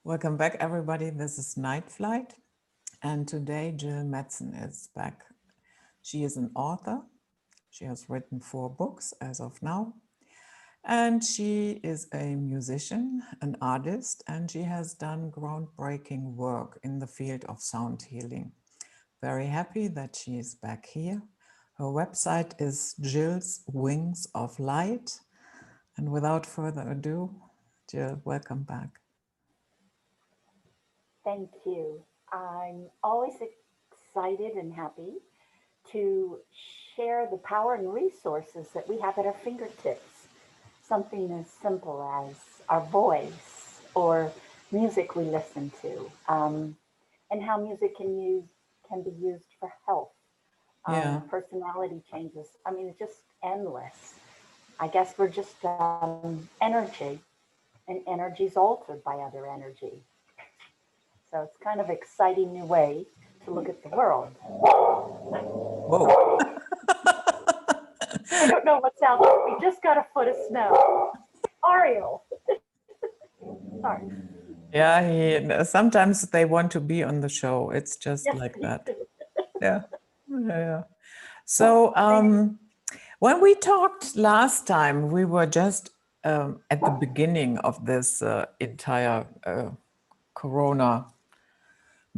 Welcome back, everybody. This is Night Flight, and today Jill Mattson is back. She is an author. She has written 4 books as of now, and she is a musician, an artist, and she has done groundbreaking work in the field of sound healing. Very happy that she is back here. Her website is Jill's Wings of Light. And without further ado, Jill, welcome back. Thank you. I'm always excited and happy to share the power and resources that we have at our fingertips. Something as simple as our voice or music we listen to, and how music can be used for health, Yeah. personality changes. I mean, it's just endless. I guess we're just energy, and energy is altered by other energy. So it's kind of exciting new way to look at the world. Whoa. I don't know what's out there. We just got a foot of snow. Ariel. Sorry. Yeah, sometimes they want to be on the show. It's just Yes, like me that. too. Yeah. Yeah. So Thank when we talked last time, we were just at the beginning of this entire Corona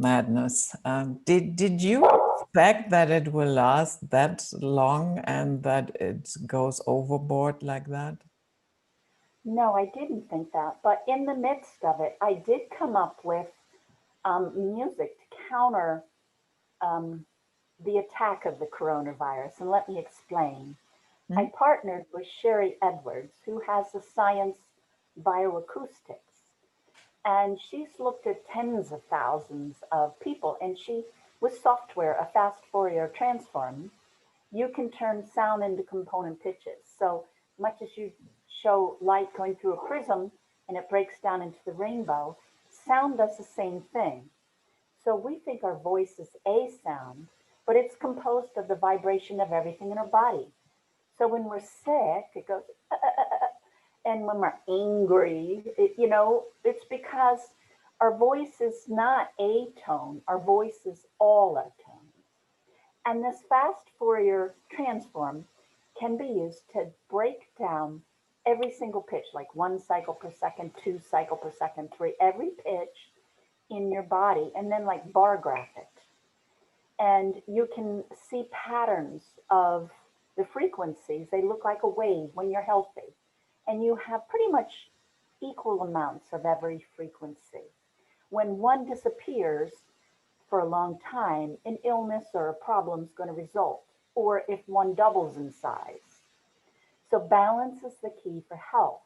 madness. Did you expect that it will last that long and that it goes overboard like that? No, I didn't think that. But in the midst of it, I did come up with music to counter um, the attack of the coronavirus. And let me explain. Hmm? I partnered with Sherry Edwards, who has the science bioacoustics. And she's looked at tens of thousands of people. And she, with software, a fast Fourier transform, you can turn sound into component pitches. So much as you show light going through a prism and it breaks down into the rainbow, sound does the same thing. So we think our voice is a sound, but it's composed of the vibration of everything in our body. So when we're sick, it goes, and when we're angry, it's because our voice is not a tone, our voice is all our tones. And this fast Fourier transform can be used to break down every single pitch, like 1 cycle per second, 2 cycle per second, 3, every pitch in your body, and then like bar graph it. And you can see patterns of the frequencies. They look like a wave when you're healthy. And you have pretty much equal amounts of every frequency. When one disappears for a long time, an illness or a problem is going to result, or if one doubles in size. So balance is the key for health.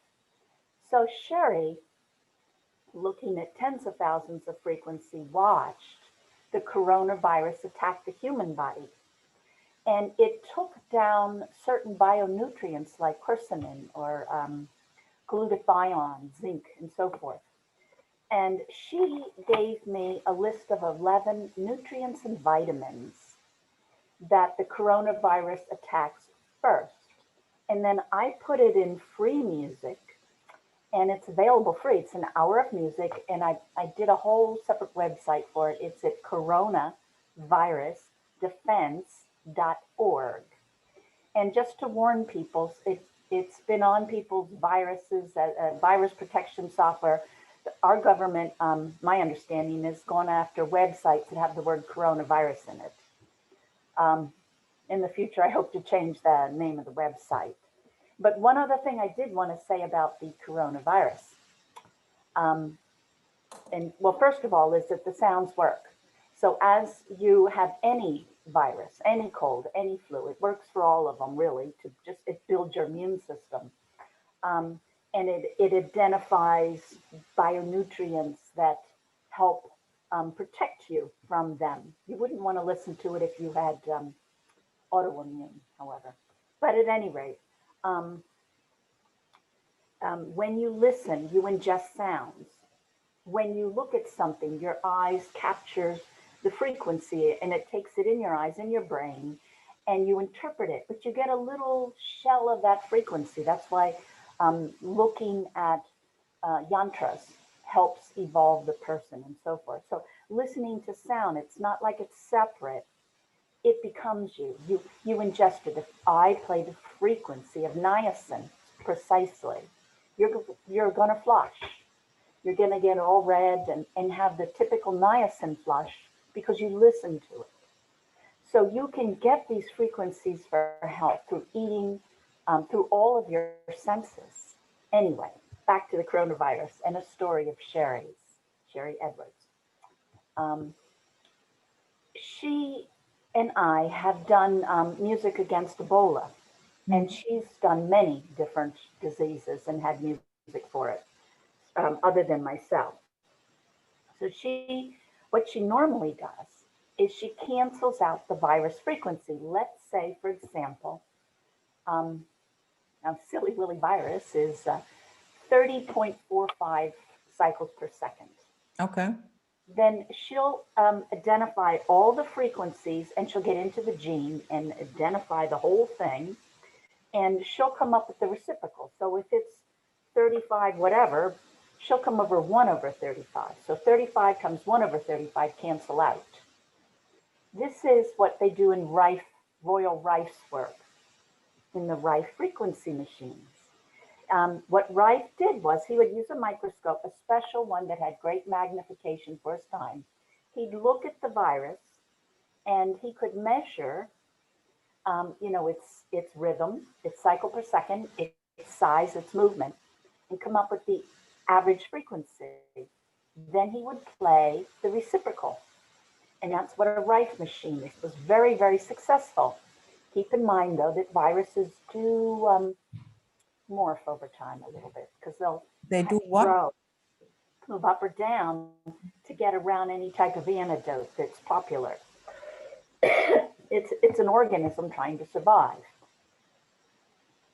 So Sherry, looking at tens of thousands of frequency, watched the coronavirus attack the human body. And it took down certain bionutrients like quercetin or glutathione, zinc, and so forth. And she gave me a list of 11 nutrients and vitamins that the coronavirus attacks first. And then I put it in free music, and it's available free. It's an hour of music, and I did a whole separate website for it. It's at coronavirusdefense.org. And just to warn people, it's been on people's viruses, virus protection software. Our government, my understanding, is going after websites that have the word coronavirus in it. In the future, I hope to change the name of the website. But one other thing I did want to say about the coronavirus, and well, first of all, is that the sounds work. So as you have any virus, any cold, any flu, it works for all of them really to just, it builds your immune system. And it identifies bionutrients that help protect you from them. You wouldn't want to listen to it if you had autoimmune, however. But at any rate, when you listen, you ingest sounds. When you look at something, your eyes captures the frequency and it takes it in your eyes, in your brain, and you interpret it, but you get a little shell of that frequency. That's why looking at yantras helps evolve the person and so forth. So listening to sound, it's not like it's separate. It becomes you. You ingest it. If I play the frequency of niacin precisely, you're going to flush. You're going to get all red and have the typical niacin flush because you listen to it. So you can get these frequencies for health through eating, through all of your senses. Anyway, back to the coronavirus and a story of Sherry Edwards. Um, she and I have done music against Ebola, and she's done many different diseases and had music for it, other than myself. So what she normally does is she cancels out the virus frequency. Let's say, for example, um, now silly willy virus is 30.45 cycles per second. Okay. Then she'll identify all the frequencies and she'll get into the gene and identify the whole thing. And she'll come up with the reciprocal. So if it's 35, whatever, she'll come over 1 over 35. So 35 times 1 over 35 cancel out. This is what they do in Royal Rife work, in the Rife frequency machines. What Rife did was he would use a microscope, a special one that had great magnification for his time. He'd look at the virus and he could measure, its rhythm, its cycle per second, its size, its movement, and come up with the average frequency. Then he would play the reciprocal. And that's what a Rife machine is. It was very, very successful. Keep in mind, though, that viruses do morph over time a little bit because they'll They do what? grow, move up or down to get around any type of antidote that's popular. It's an organism trying to survive.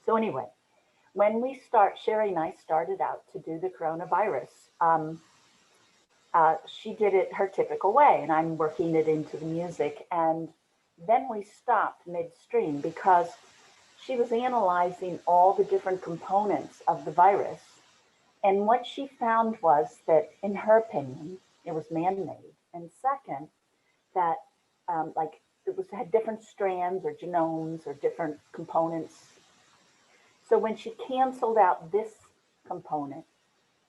So anyway, when Sherry and I started out to do the coronavirus, she did it her typical way, and I'm working it into the music. And then we stopped midstream because she was analyzing all the different components of the virus. And what she found was that, in her opinion, it was man-made. And second, that had different strands or genomes or different components. So when she canceled out this component,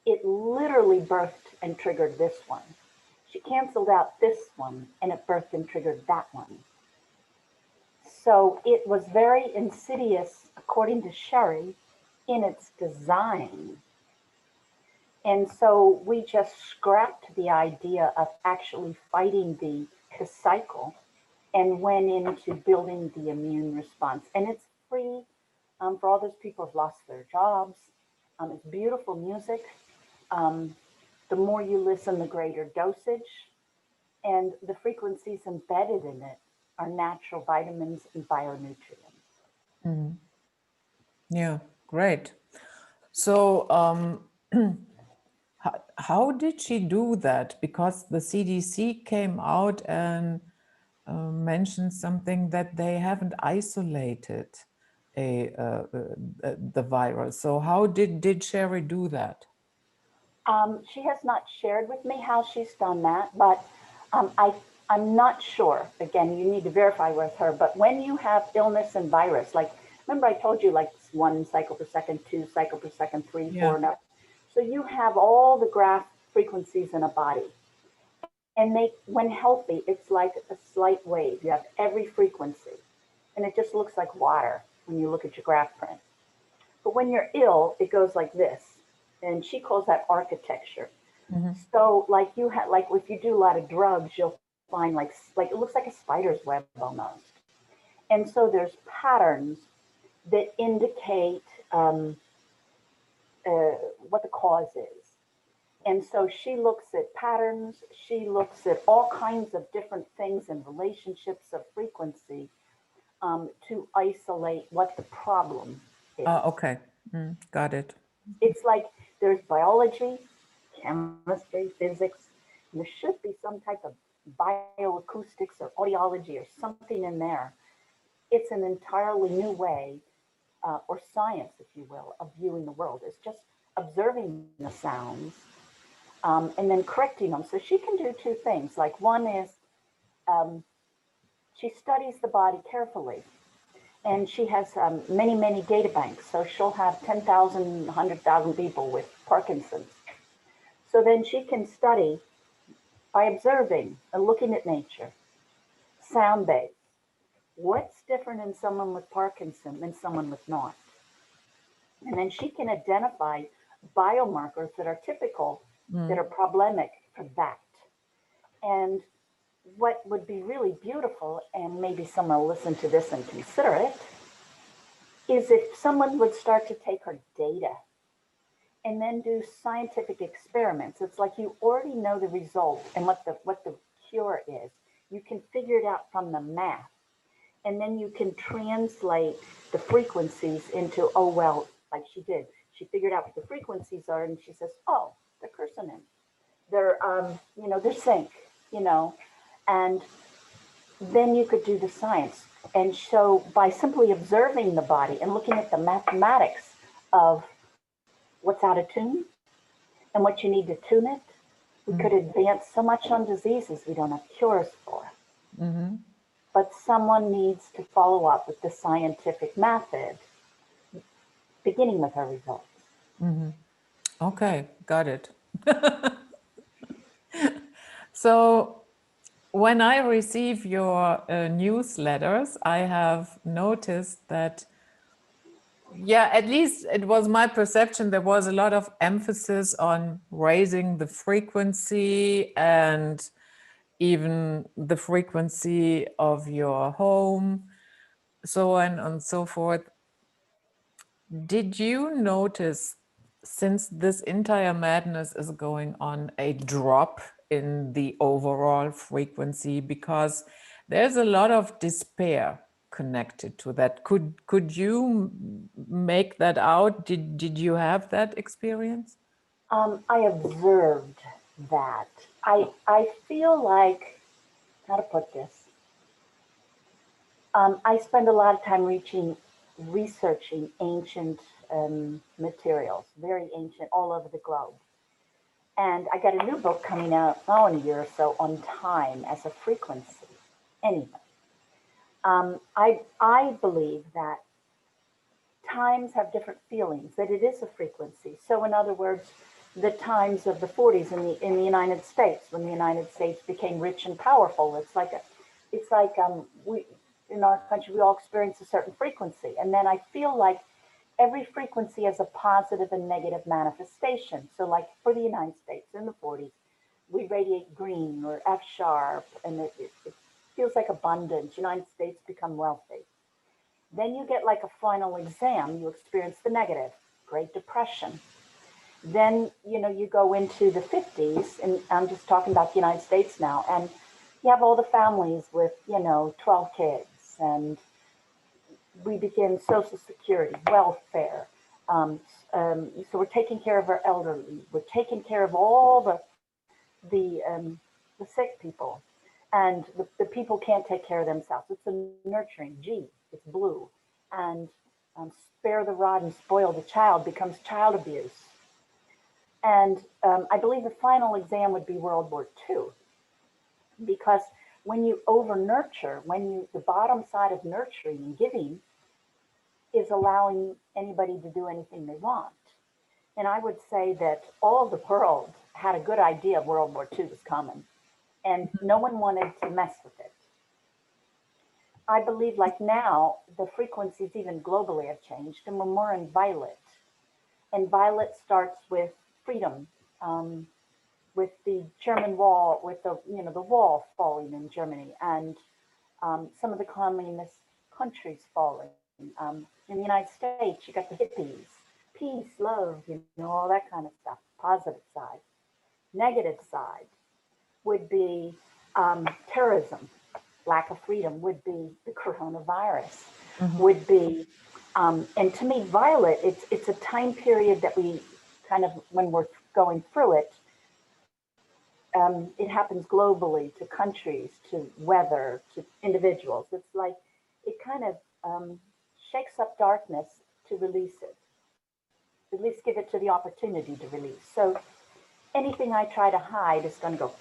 it literally birthed and triggered this one. She canceled out this one and it birthed and triggered that one. So it was very insidious, according to Sherry, in its design. And so we just scrapped the idea of actually fighting the cycle and went into building the immune response. And it's free for all those people who've lost their jobs. It's beautiful music. The more you listen, the greater dosage. And the frequencies embedded in it are natural vitamins and bionutrients. Mm. Yeah, great. So how did she do that? Because the CDC came out and mentioned something that they haven't isolated the virus. So how did Sherry do that? She has not shared with me how she's done that, but I'm not sure. Again, you need to verify with her. But when you have illness and virus, like remember I told you like 1 cycle per second, 2 cycle per second, 3, Yeah. 4, and up. So you have all the graph frequencies in a body. And when healthy, it's like a slight wave. You have every frequency. And it just looks like water when you look at your graph print. But when you're ill, it goes like this. And she calls that architecture. Mm-hmm. So like if you do a lot of drugs, you'll find like it looks like a spider's web almost. And so there's patterns that indicate what the cause is. And so she looks at patterns, she looks at all kinds of different things and relationships of frequency to isolate what the problem is. Okay, got it. It's like there's biology, chemistry, physics, and there should be some type of bioacoustics or audiology or something in there. It's an entirely new way, or science, if you will, of viewing the world. It's just observing the sounds and then correcting them. So she can do two things. Like one is she studies the body carefully, and she has many, many data banks. So she'll have 10,000, 100,000 people with Parkinson's. So then she can study by observing and looking at nature, sound-based. What's different in someone with Parkinson than someone with not? And then she can identify biomarkers that are typical, that are problematic for that. And what would be really beautiful, and maybe someone will listen to this and consider it, is if someone would start to take her data and then do scientific experiments. It's like you already know the result and what the cure is. You can figure it out from the math. And then you can translate the frequencies into, oh, well, like she did. She figured out what the frequencies are, and she says, oh, they're consonant. They're, they're sync, and then you could do the science. And so by simply observing the body and looking at the mathematics of what's out of tune and what you need to tune it, we could advance so much on diseases we don't have cures for. But someone needs to follow up with the scientific method, beginning with her results. Okay, got it. So when I receive your newsletters, I have noticed that, yeah, at least it was my perception, there was a lot of emphasis on raising the frequency and even the frequency of your home, so on and so forth. Did you notice, since this entire madness is going on, a drop in the overall frequency? Because there's a lot of despair connected to that. Could you make that out? Did you have that experience? I observed that. I feel like, how to put this? I spend a lot of time researching ancient materials, very ancient, all over the globe. And I got a new book coming out, in a year or so, on time as a frequency. Anyway, I believe that times have different feelings, that it is a frequency. So in other words, the times of the 40s in the United States, when the United States became rich and powerful, it's like we in our country we all experience a certain frequency, and then I feel like every frequency has a positive and negative manifestation. So like for the United States in the 40s, we radiate green or F sharp, and it feels like abundance. United States become wealthy. Then you get like a final exam, you experience the negative, Great Depression. Then, you go into the 50s, and I'm just talking about the United States now, and you have all the families with, 12 kids, and we begin Social Security, welfare. So we're taking care of our elderly. We're taking care of all the sick people, and the people can't take care of themselves. It's a nurturing. G, it's blue, and spare the rod and spoil the child becomes child abuse. And I believe the final exam would be World War II, because when you over nurture, the bottom side of nurturing and giving is allowing anybody to do anything they want. And I would say that all of the world had a good idea World War II was coming, and no one wanted to mess with it. I believe like now, the frequencies even globally have changed, and we're more in violet. And violet starts with freedom, with the German wall, with the wall falling in Germany, and some of the communist countries falling. In the United States, you got the hippies, peace, love, all that kind of stuff. Positive side. Negative side would be terrorism, lack of freedom, would be the coronavirus, would be, and to me, violet, it's a time period that we kind of, when we're going through it, it happens globally, to countries, to weather, to individuals. It's like it kind of shakes up darkness to release it, at least give it to the opportunity to release. So anything I try to hide is going to go,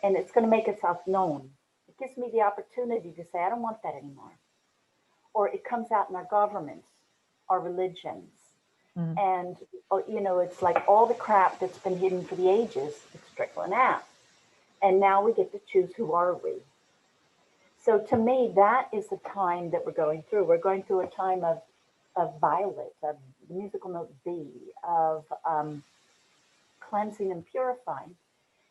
and it's going to make itself known. It gives me the opportunity to say, I don't want that anymore. Or it comes out in our governments, our religions. Mm. And, it's like all the crap that's been hidden for the ages, it's trickling out. And now we get to choose, who are we? So to me, that is the time that we're going through. We're going through a time of violet, of the musical note V, of cleansing and purifying.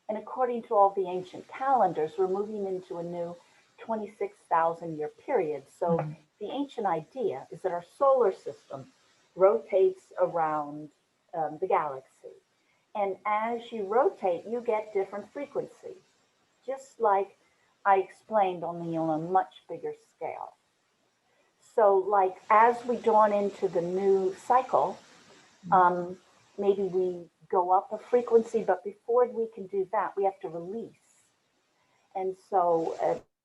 And according to all the ancient calendars, we're moving into a new 26,000 year period. So Mm. the ancient idea is that our solar system rotates around the galaxy. And as you rotate, you get different frequencies, just like I explained, only on a much bigger scale. So, like, as we dawn into the new cycle, um, maybe we go up a frequency, but before we can do that, we have to release. And so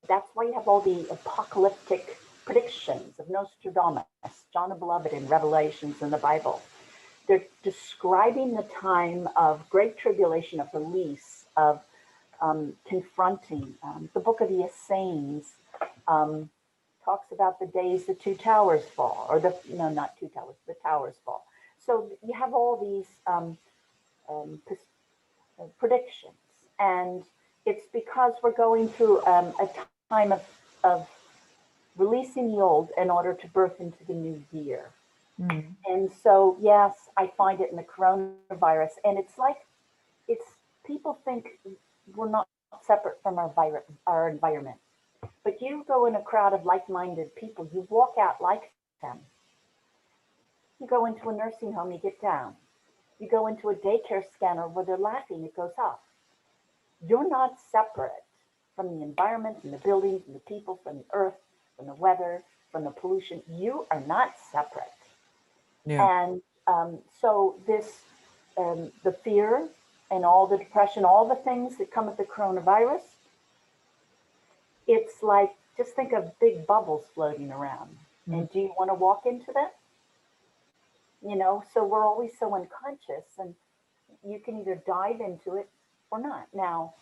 that's why you have all the apocalyptic predictions of Nostradamus, John the Beloved in Revelations in the Bible. They're describing the time of great tribulation, of release, of confronting. The book of the Essenes talks about the days the two towers fall, or no, not two towers, the towers fall. So you have all these um, predictions, and it's because we're going through a time of releasing the old in order to birth into the new year. Mm. And so, yes, I find it in the coronavirus, and it's like it's people think we're not separate from our environment. But you go in a crowd of like-minded people, you walk out like them. You go into a nursing home, you get down. You go into a daycare center where they're laughing, it goes up. You're not separate from the environment, from the buildings, from the people, from the earth, from the weather, from the pollution. You are not separate. Yeah. And so this, the fear and all the depression, all the things that come with the coronavirus, it's like, just think of big bubbles floating around. Mm. And do you want to walk into that? So we're always so unconscious, and you can either dive into it or not. Now,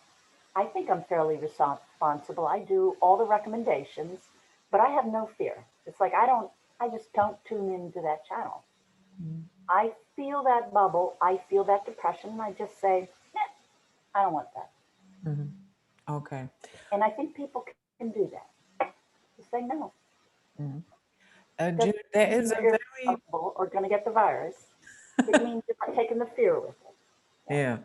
I think I'm fairly responsible. I do all the recommendations, but I have no fear. It's like I just don't tune into that channel. Mm. I feel that bubble, I feel that depression, and I just say, I don't want that. Mhm. Okay. And I think people can do that. Just say no. Mhm. Doesn't There mean is you're a very, irresponsible or going to get the virus. It means you're not taking the fear with it. Yeah. yeah,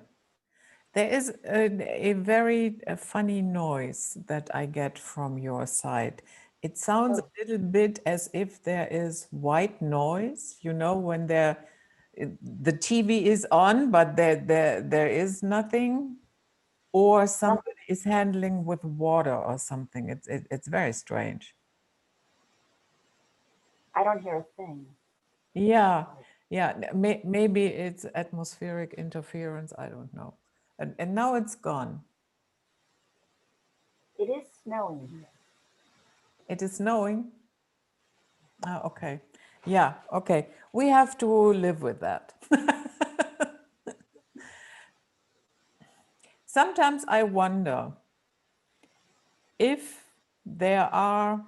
there is a very funny noise that I get from your side. It sounds a Oh, little bit as if there is white noise, when the TV is on, but there is nothing, or nothing. somebody is handling with water or something. It's very strange. I don't hear a thing. Yeah, yeah. Maybe it's atmospheric interference. I don't know. And now it's gone. It is snowing here. It is snowing. Ah, okay. Yeah, okay. We have to live with that. Sometimes I wonder if there are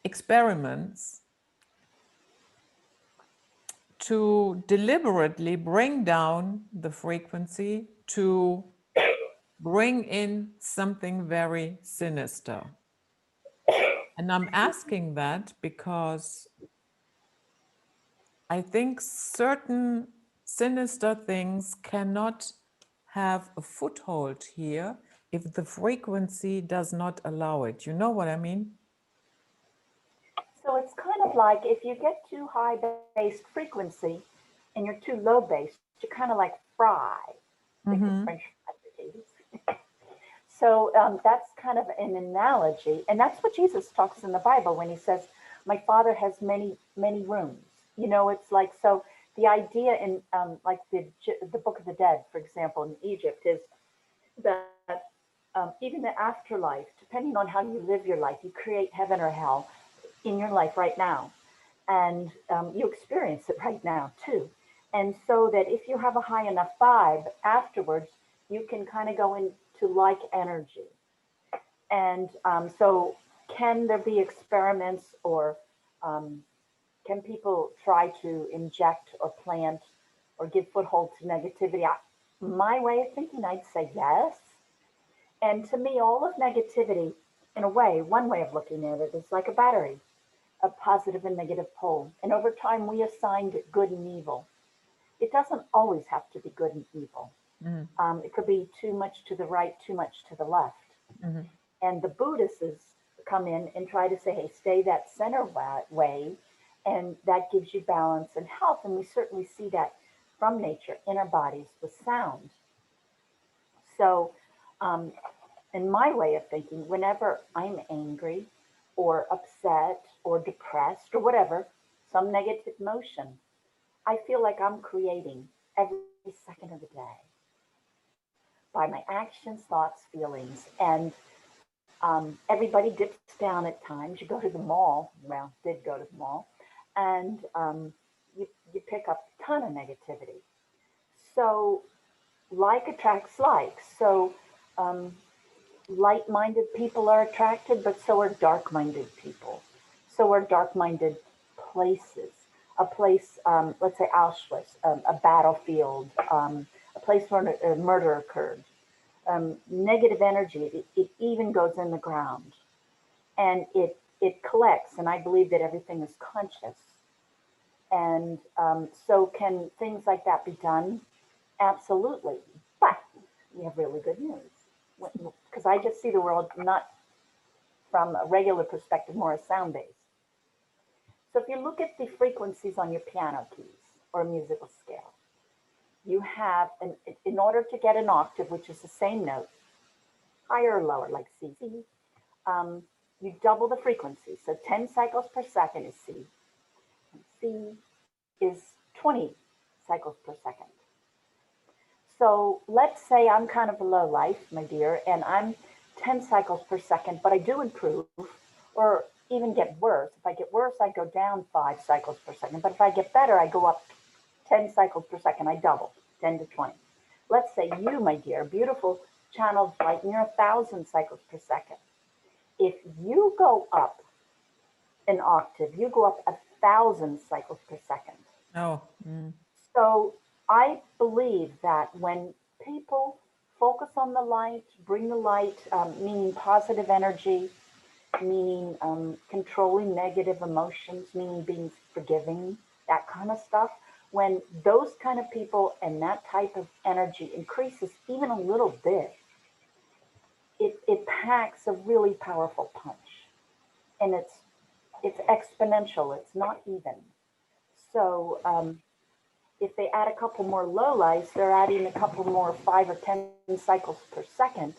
experiments to deliberately bring down the frequency to bring in something very sinister. And I'm asking that because I think certain sinister things cannot have a foothold here if the frequency does not allow it. You know what I mean? So it's kind of like if you get too high based frequency and you're too low based, you're kind of like fry. Think of Mm-hmm. French fry potatoes. So that's kind of an analogy. And that's what Jesus talks in the Bible when he says, my Father has many, many rooms. It's like, so the idea in like the Book of the Dead, for example, in Egypt, is that even the afterlife, depending on how you live your life, you create heaven or hell in your life right now. And you experience it right now too. And so that if you have a high enough vibe afterwards, you can kind of go into like energy. And so, can there be experiments, or um, can people try to inject or plant or give foothold to negativity? My way of thinking, I'd say yes. And to me, all of negativity, in a way, one way of looking at it is like a battery, a positive and negative pole. And over time, we assigned good and evil. It doesn't always have to be good and evil. Mm-hmm. It could be too much to the right, too much to the left. Mm-hmm. And the Buddhists come in and try to say, hey, stay that center way, and that gives you balance and health. And we certainly see that from nature in our bodies with sound. So, um, in my way of thinking, whenever I'm angry or upset or depressed or whatever, some negative emotion, I feel like I'm creating every second of the day by my actions, thoughts, feelings. And everybody dips down at times. You go to the mall, well, did go to the mall, and you pick up a ton of negativity. So, like attracts like. So, um, light minded people are attracted, but so are dark minded people. So are dark minded places. A place, let's say Auschwitz, a battlefield, a place where a murder occurred. Negative energy, it even goes in the ground, and it collects. And I believe that everything is conscious. And so, can things like that be done? Absolutely. But we have really good news, because I just see the world not from a regular perspective, more a sound base. So if you look at the frequencies on your piano keys or a musical scale, you have, in order to get an octave, which is the same note, higher or lower, like C, um, you double the frequency. So 10 cycles per second is C, and C is 20 cycles per second. So let's say I'm kind of a low life, my dear, and I'm 10 cycles per second, but I do improve or even get worse. If I get worse, I go down 5 cycles per second. But if I get better, I go up 10 cycles per second. I double 10 to 20. Let's say you, my dear, beautiful channeled light, and you're 1,000 cycles per second. If you go up an octave, you go up 1,000 cycles per second. Oh. Mm. So I believe that when people focus on the light, bring the light, meaning positive energy, meaning controlling negative emotions, meaning being forgiving, that kind of stuff. When those kind of people and that type of energy increases even a little bit, it packs a really powerful punch. And it's exponential, it's not even. So if they add a couple more lowlights, they're adding a couple more 5 or 10 cycles per second.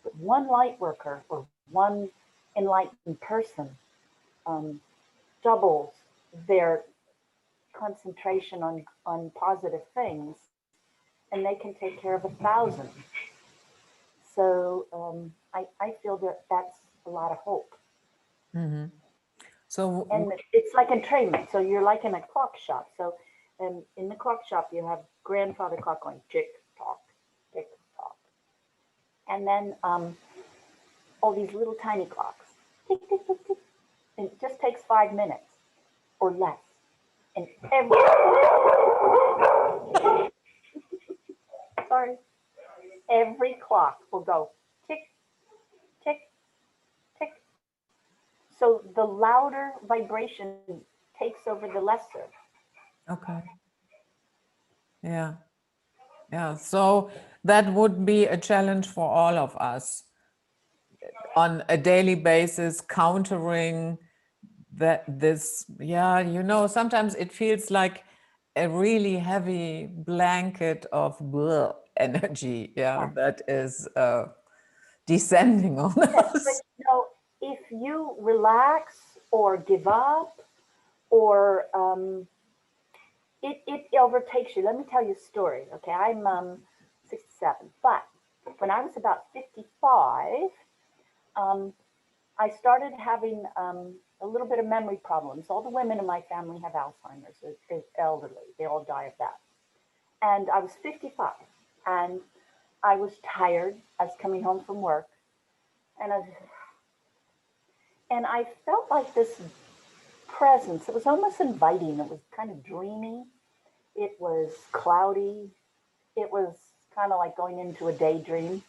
But one light worker or one enlightened person doubles their concentration on positive things, and they can take care of 1,000. So I feel that that's a lot of hope. Mm-hmm. So, And it's like entrainment. So you're like in a clock shop. So in the clock shop, you have grandfather clock going tick tock, tick tock, and then all these little tiny clocks, tick tick tick tick, and it just takes 5 minutes or less. And sorry, every clock will go tick tick tick. So the louder vibration takes over the lesser. okay. Yeah. Yeah. So that would be a challenge for all of us on a daily basis, countering that this, yeah, sometimes it feels like a really heavy blanket of bleh energy, yeah, Yeah. that is descending on Yes, but us. if you relax or give up or it overtakes you. Let me tell you a story. Okay, I'm 67, but when I was about 55, um, I started having a little bit of memory problems. All the women in my family have Alzheimer's, is elderly. They all die of that. And I was 55, and I was tired. I was coming home from work, and I felt like this presence. It was almost inviting. It was kind of dreamy. It was cloudy. It was kind of like going into a daydream.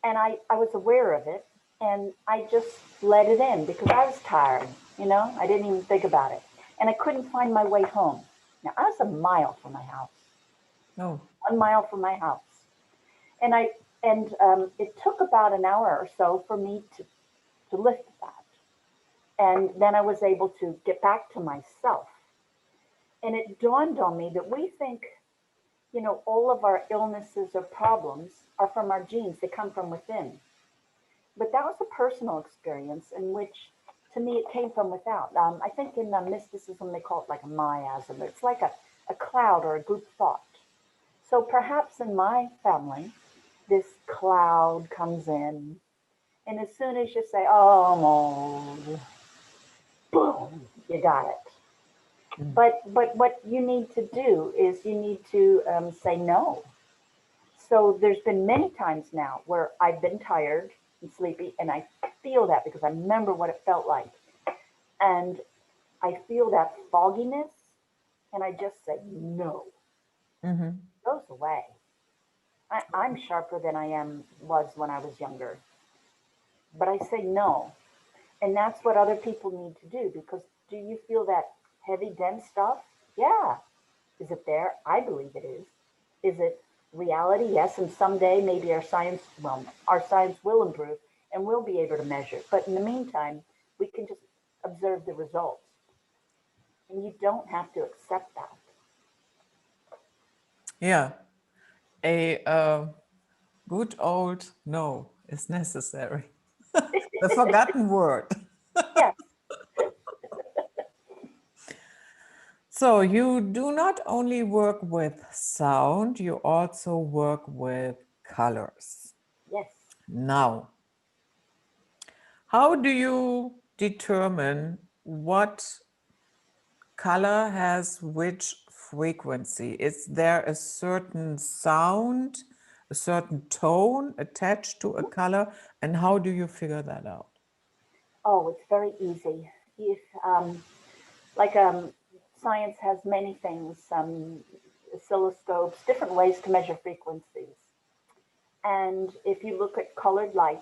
And I was aware of it, and I just let it in because I was tired. I didn't even think about it. And I couldn't find my way home. Now, I was a mile from my house, Oh. 1 mile from my house. And it took about an hour or so for me to lift that. And then I was able to get back to myself. And it dawned on me that we think, all of our illnesses or problems are from our genes, they come from within. But that was a personal experience in which, to me, it came from without. I think in mysticism, they call it like a miasm. It's like a cloud or a group thought. So perhaps in my family, this cloud comes in, and as soon as you say, "Oh, I'm old," boom, you got it. Mm. But what you need to do is you need to say no. So there's been many times now where I've been tired and sleepy, and I feel that because I remember what it felt like, and I feel that fogginess, and I just say no. Mm-hmm. It goes away. I'm sharper than I was when I was younger, but I say no. And that's what other people need to do because do you feel that heavy, dense stuff? Yeah. Is it there? I believe it is. Is it reality? Yes. And someday maybe our science will improve and we'll be able to measure. But in the meantime, we can just observe the results. And you don't have to accept that. Yeah. A good old no is necessary. The forgotten word. Yes. So you do not only work with sound, you also work with colors. Yes. Now, how do you determine what color has which frequency? Is there a certain sound, a certain tone attached to a color? And how do you figure that out? Oh, it's very easy. If like science has many things, oscilloscopes, different ways to measure frequencies. And if you look at colored light,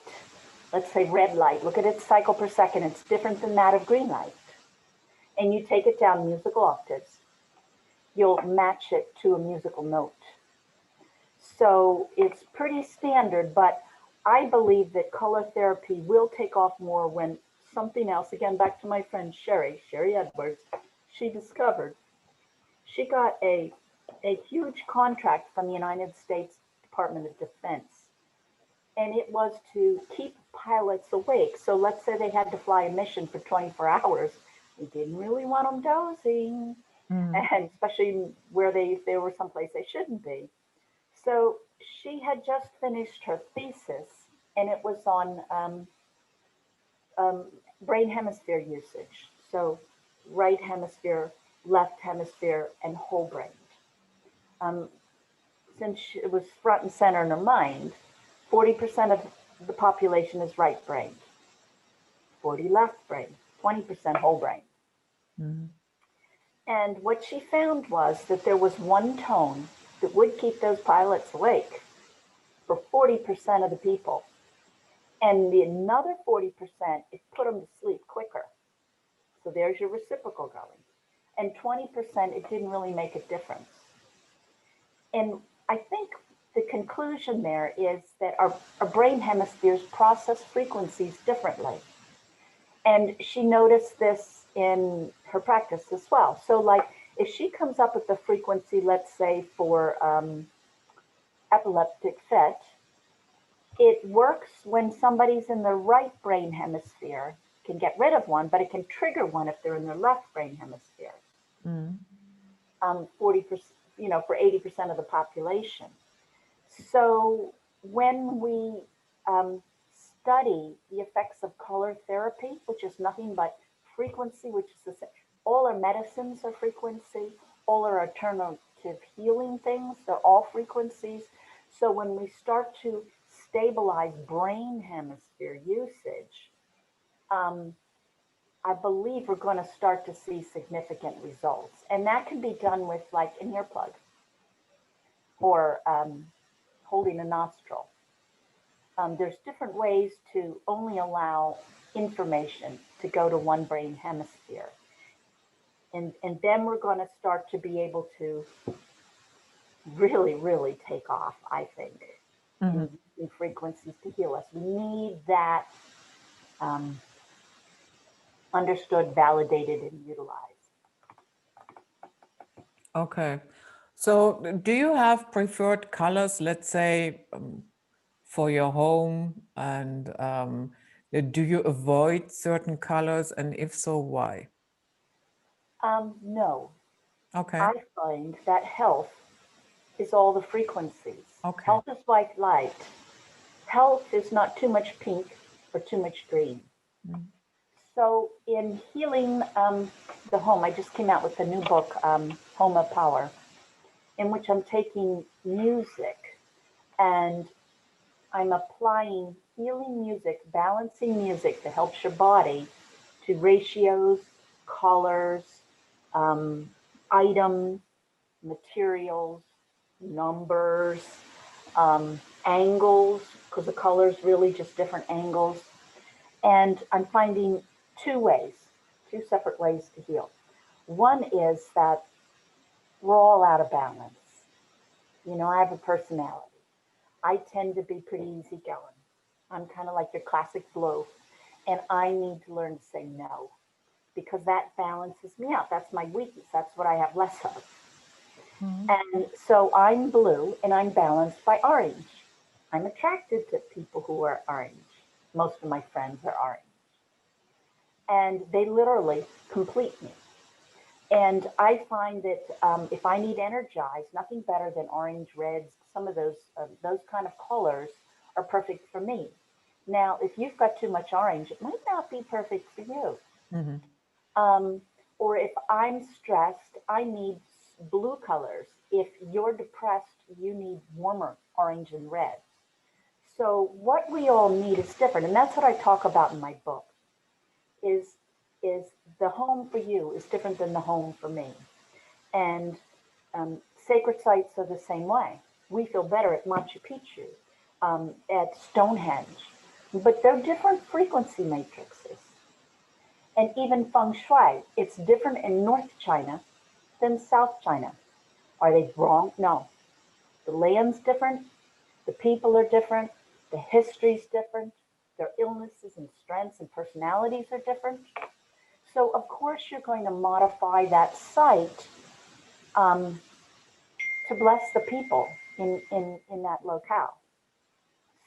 let's say red light, look at its cycle per second, it's different than that of green light. And you take it down musical octaves, you'll match it to a musical note. So it's pretty standard, but I believe that color therapy will take off more when something else, again, back to my friend Sherry Edwards, she discovered she got a huge contract from the United States Department of Defense. And it was to keep pilots awake. So let's say they had to fly a mission for 24 hours. We didn't really want them dozing, Mm. and especially where if they were someplace they shouldn't be. So she had just finished her thesis, and it was on um, brain hemisphere usage. So right hemisphere, left hemisphere, and whole brain. Um, since it was front and center in her mind, 40% of the population is right brain, 40 left brain, 20% whole brain. Mm. And what she found was that there was one tone that would keep those pilots awake for 40% of the people. And the another 40%, it put them to sleep quicker. So there's your reciprocal going. And 20%, it didn't really make a difference. And I think the conclusion there is that our brain hemispheres process frequencies differently. And she noticed this in her practice as well. So, like, if she comes up with the frequency, let's say for epileptic fit, it works when somebody's in the right brain hemisphere, can get rid of one, but it can trigger one if they're in their left brain hemisphere. Mm. 40%, for 80% of the population. So when we study the effects of color therapy, which is nothing but frequency, which is all our medicines are frequency, all our positive healing things. They're all frequencies. So when we start to stabilize brain hemisphere usage, I believe we're going to start to see significant results. And that can be done with like an earplug or holding a nostril. There's different ways to only allow information to go to one brain hemisphere. And then we're going to start to be able to really, really take off, I think, in frequencies to heal us. We need that understood, validated, and utilized. Okay. So do you have preferred colors, let's say, for your home? And do you avoid certain colors? And if so, why? No, Okay. I find that health is all the frequencies. Okay. Health is like light. Health is not too much pink or too much green. So in healing the home, I just came out with a new book, Home of Power, in which I'm taking music and I'm applying healing music, balancing music that helps your body to ratios, colors, items, materials, numbers, angles, because the colors really just different angles. And I'm finding two separate ways to heal. One is that we're all out of balance. You know, I have a personality. I tend to be pretty easygoing. I'm kind of like your classic blue. And I need to learn to say no because that balances me out. That's my weakness. That's what I have less of. And so I'm blue and I'm balanced by orange. I'm attracted to people who are orange. Most of my friends are orange. And they literally complete me. And I find that if I need energized, nothing better than orange, reds, some of those kind of colors are perfect for me. Now, if you've got too much orange, it might not be perfect for you. Or if I'm stressed, I need blue colors. If you're depressed, you need warmer orange and red. So what we all need is different, and that's what I talk about in my book. Is the home for you is different than the home for me, and sacred sites are the same way. We feel better at Machu Picchu, at Stonehenge, but they're different frequency matrices. And even feng shui, it's different in North China than South China. Are they wrong? No. The land's different, the people are different, the history's different, their illnesses and strengths and personalities are different. So, of course, you're going to modify that site to bless the people in that locale.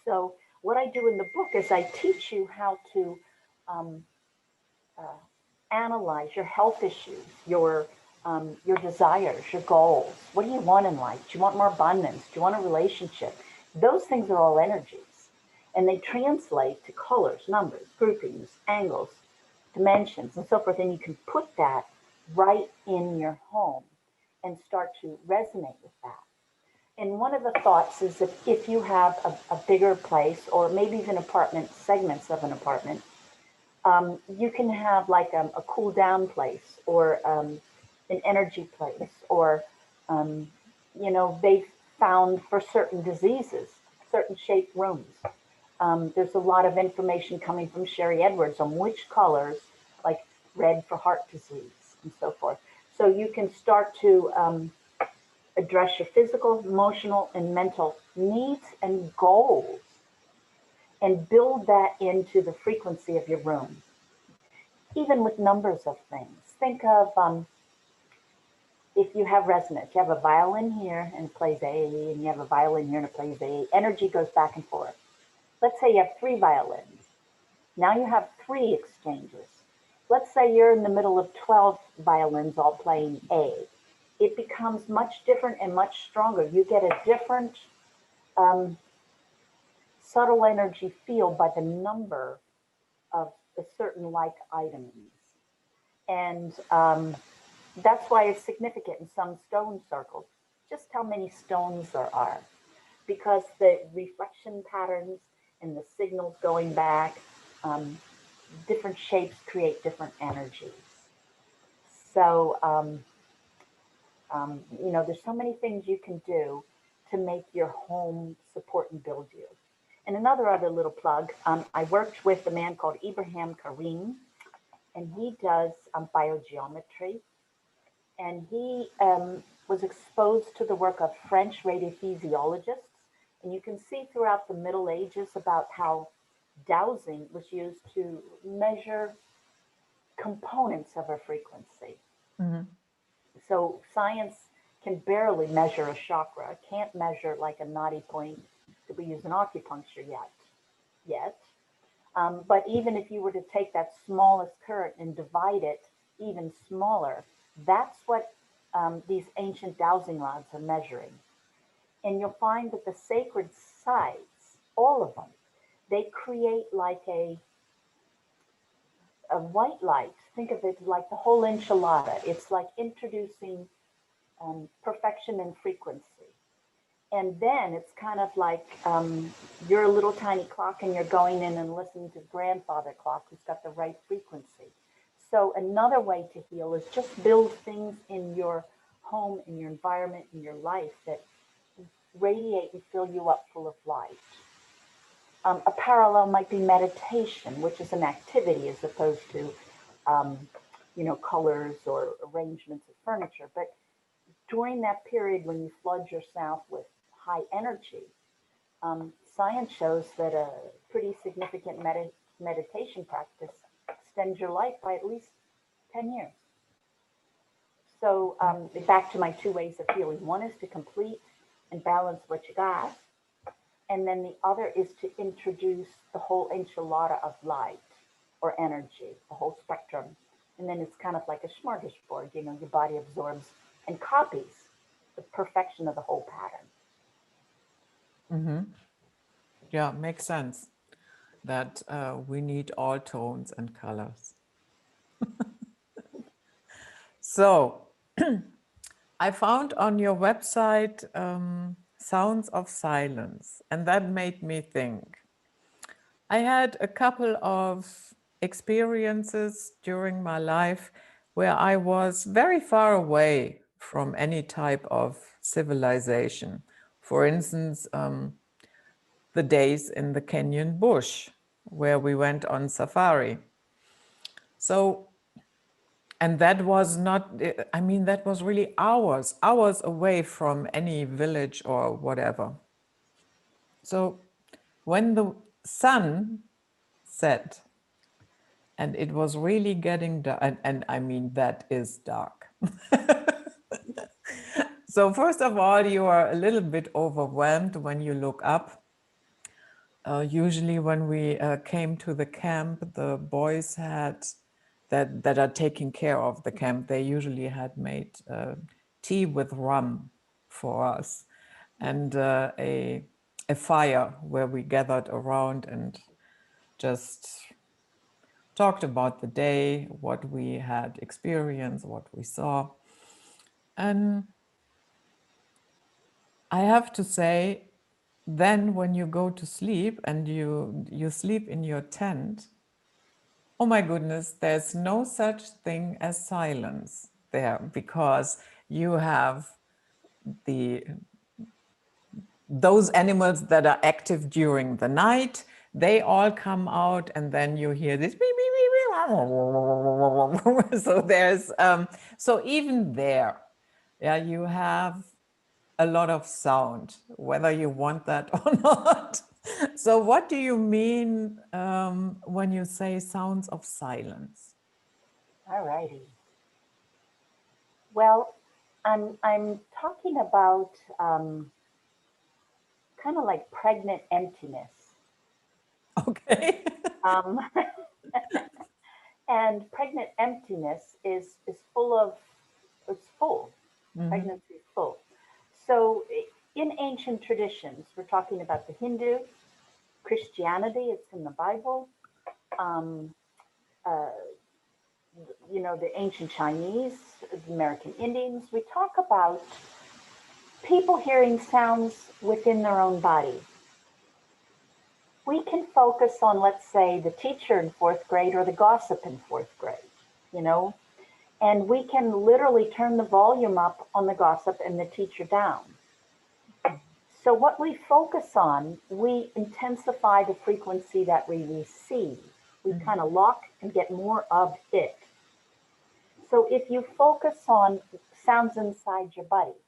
So, what I do in the book is I teach you how to um, analyze your health issues, your desires, your goals. What do you want in life? Do you want more abundance? Do you want a relationship? Those things are all energies, and they translate to colors, numbers, groupings, angles, dimensions, and so forth. And you can put that right in your home and start to resonate with that. And one of the thoughts is that if you have a bigger place, or maybe even apartment segments of an apartment, you can have like a cool down place or an energy place, or they've found for certain diseases, certain shaped rooms. There's a lot of information coming from Sherry Edwards on which colors, like red for heart disease and so forth. So you can start to address your physical, emotional, and mental needs and goals and build that into the frequency of your room, even with numbers of things. Think of if you have resonance, you have a violin here and it plays A, and you have a violin here and it plays A, energy goes back and forth. Let's say you have 3 violins. Now you have 3 exchanges. Let's say you're in the middle of 12 violins all playing A. It becomes much different and much stronger. You get a different subtle energy field by the number of a certain like items. And that's why it's significant in some stone circles. just how many stones there are, because the reflection patterns and the signals going back, um, different shapes create different energies. So, there's so many things you can do to make your home support and build you. And another other little plug, I worked with a man called Ibrahim Karim, and he does biogeometry. And he was exposed to the work of French radiophysiologists. And you can see throughout the Middle Ages about how dowsing was used to measure components of a frequency. Mhm. So science can barely measure a chakra. It can't measure like a knotty point that we use in acupuncture yet. But even if you were to take that smallest current and divide it even smaller, that's what these ancient dowsing rods are measuring. And you'll find that the sacred sites, all of them, they create like a white light. Think of it like the whole enchilada. It's like introducing perfection and frequency. And then it's kind of like you're a little tiny clock and you're going in and listening to the grandfather clock who's got the right frequency. So another way to heal is just build things in your home, in your environment, in your life that radiate and fill you up full of light. A parallel might be meditation, which is an activity as opposed to, um, colors or arrangements of furniture. But during that period when you flood yourself with high energy, science shows that a pretty significant meditation practice extends your life by at least 10 years. So, back to my two ways of healing. One is to complete and balance what you got. And then the other is to introduce the whole enchilada of light or energy, the whole spectrum. And then it's kind of like a smorgasbord, your body absorbs and copies the perfection of the whole pattern. Mhm. Yeah, makes sense that we need all tones and colors. So I found on your website sounds of silence, and that made me think. I had a couple of experiences during my life where I was very far away from any type of civilization. For instance, the days in the Kenyan bush where we went on safari. So, and that was not, I mean, that was really hours away from any village or whatever. So when the sun set and it was really getting dark, and I mean, that is dark. So first of all, you are a little bit overwhelmed when you look up. Usually when we came to the camp, the boys had that are taking care of the camp, they usually had made tea with rum for us and a fire where we gathered around and just talked about the day, what we had experienced, what we saw. And I have to say, then when you go to sleep and you sleep in your tent, oh my goodness, there's no such thing as silence there because you have the those animals that are active during the night, they all come out and then you hear this beep, beep, beep, beep. So there's so even there, yeah, you have a lot of sound, whether you want that or not. So what do you mean when you say sounds of silence? All righty. Well, I'm talking about kind of like pregnant emptiness. Okay. Um, and pregnant emptiness is full of it's full. Mm-hmm. Pregnancy is full. So in ancient traditions, we're talking about the Hindu, Christianity. It's in the Bible. Um, uh, the ancient Chinese, the American Indians. We talk about people hearing sounds within their own body. We can focus on, let's say, the teacher in fourth grade or the gossip in fourth grade, you know, and we can literally turn the volume up on the gossip and the teacher down. So what we focus on, we intensify the frequency that we receive. We kind of lock and get more of it. So if you focus on sounds inside your body,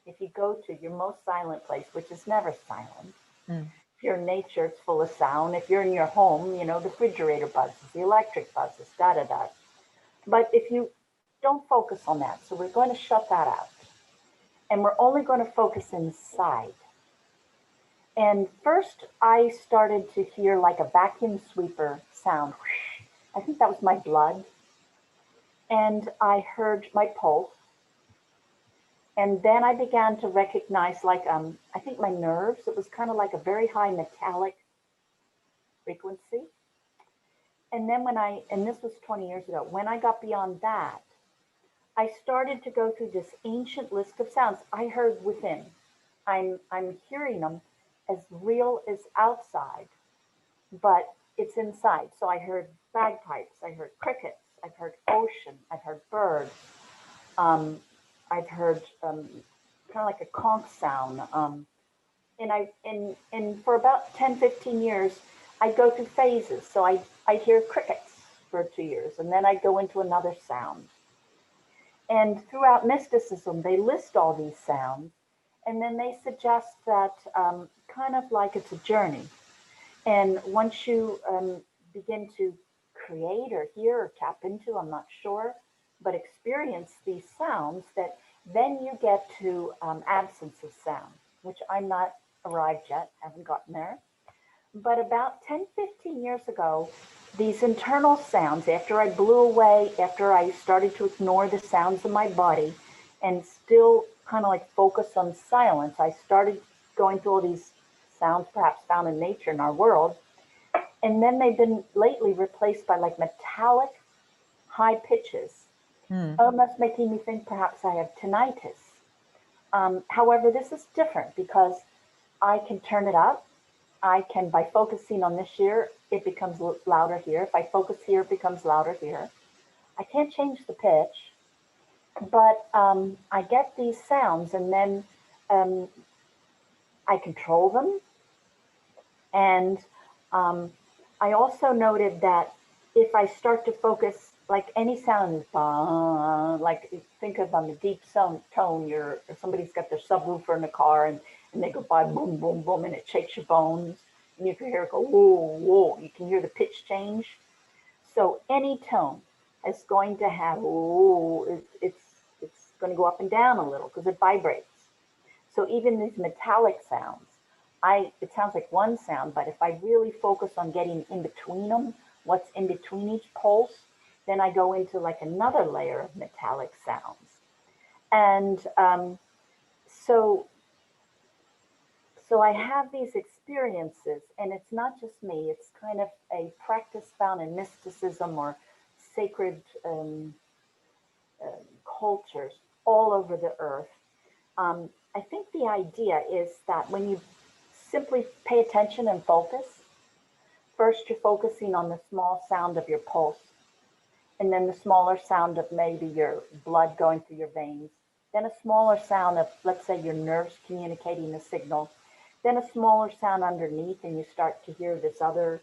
if you go to your most silent place, which is never silent, if you're in nature, it's full of sound. If you're in your home, you know, the refrigerator buzzes, the electric buzzes, da-da-da. But if you don't focus on that, so we're going to shut that out. And we're only going to focus inside. And first, I started to hear like a vacuum sweeper sound. I think that was my blood. And I heard my pulse. And then I began to recognize like, I think my nerves, it was kind of like a very high metallic frequency. And then and this was 20 years ago, when I got beyond that, I started to go through this ancient list of sounds I heard within. I'm hearing them as real as outside, but it's inside. So I heard bagpipes, I heard crickets, I've heard ocean, I've heard birds, I've heard kind of like a conch sound. And for about 10, 15 years, I'd go through phases. So I'd hear crickets for 2 years, and then I'd go into another sound. And throughout mysticism, they list all these sounds, and then they suggest that kind of like it's a journey. And once you begin to create or hear or tap into, I'm not sure, but experience these sounds, that then you get to absence of sound, which I'm not arrived yet, haven't gotten there. But about 10, 15 years ago, these internal sounds, after I blew away, after I started to ignore the sounds of my body and still kind of like focus on silence, I started going through all these sounds perhaps found in nature in our world. And then they've been lately replaced by like metallic high pitches, almost making me think perhaps I have tinnitus. However, this is different because I can turn it up. I can, by focusing on this ear, it becomes louder here. If I focus here, it becomes louder here. I can't change the pitch, but I get these sounds, and then I control them. And I also noted that if I start to focus, like any sound is like think of on the deep tone, somebody's got their subwoofer in the car, and they go by boom, boom, boom, and it shakes your bones. And you can hear it go, whoa, whoa. You can hear the pitch change. So any tone is going to have, oh, it's going to go up and down a little because it vibrates. So even these metallic sounds, it sounds like one sound, but if I really focus on getting in between them, what's in between each pulse, then I go into like another layer of metallic sounds. And so I have these experiences, and it's not just me, it's kind of a practice found in mysticism or sacred cultures all over the earth. I think the idea is that when you simply pay attention and focus, first you're focusing on the small sound of your pulse, and then the smaller sound of maybe your blood going through your veins, then a smaller sound of, let's say, your nerves communicating a signal, then a smaller sound underneath, and you start to hear this other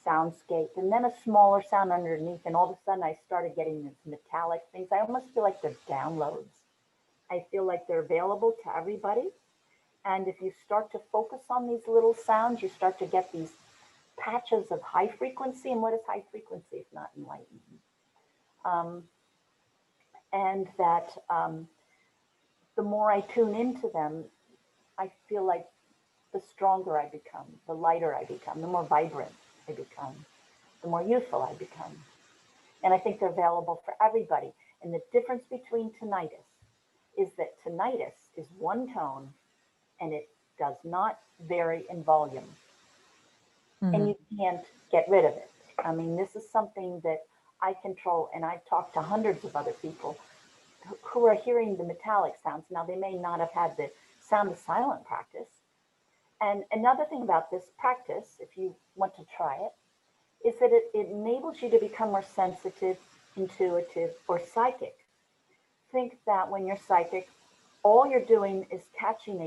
soundscape, and then a smaller sound underneath, and all of a sudden I started getting these metallic things. I almost feel like they're downloads. I feel like they're available to everybody. And if you start to focus on these little sounds, you start to get these patches of high frequency. And what is high frequency if not enlightenment? And that the more I tune into them, I feel like the stronger I become, the lighter I become, the more vibrant I become, the more youthful I become. And I think they're available for everybody. And the difference between tinnitus is that tinnitus is one tone, and it does not vary in volume. And you can't get rid of it. I mean, this is something that I control, and I've talked to hundreds of other people who are hearing the metallic sounds. Now, they may not have had the sound of silent practice. And another thing about this practice, if you want to try it, is that it enables you to become more sensitive, intuitive, or psychic. Think that when you're psychic, all you're doing is catching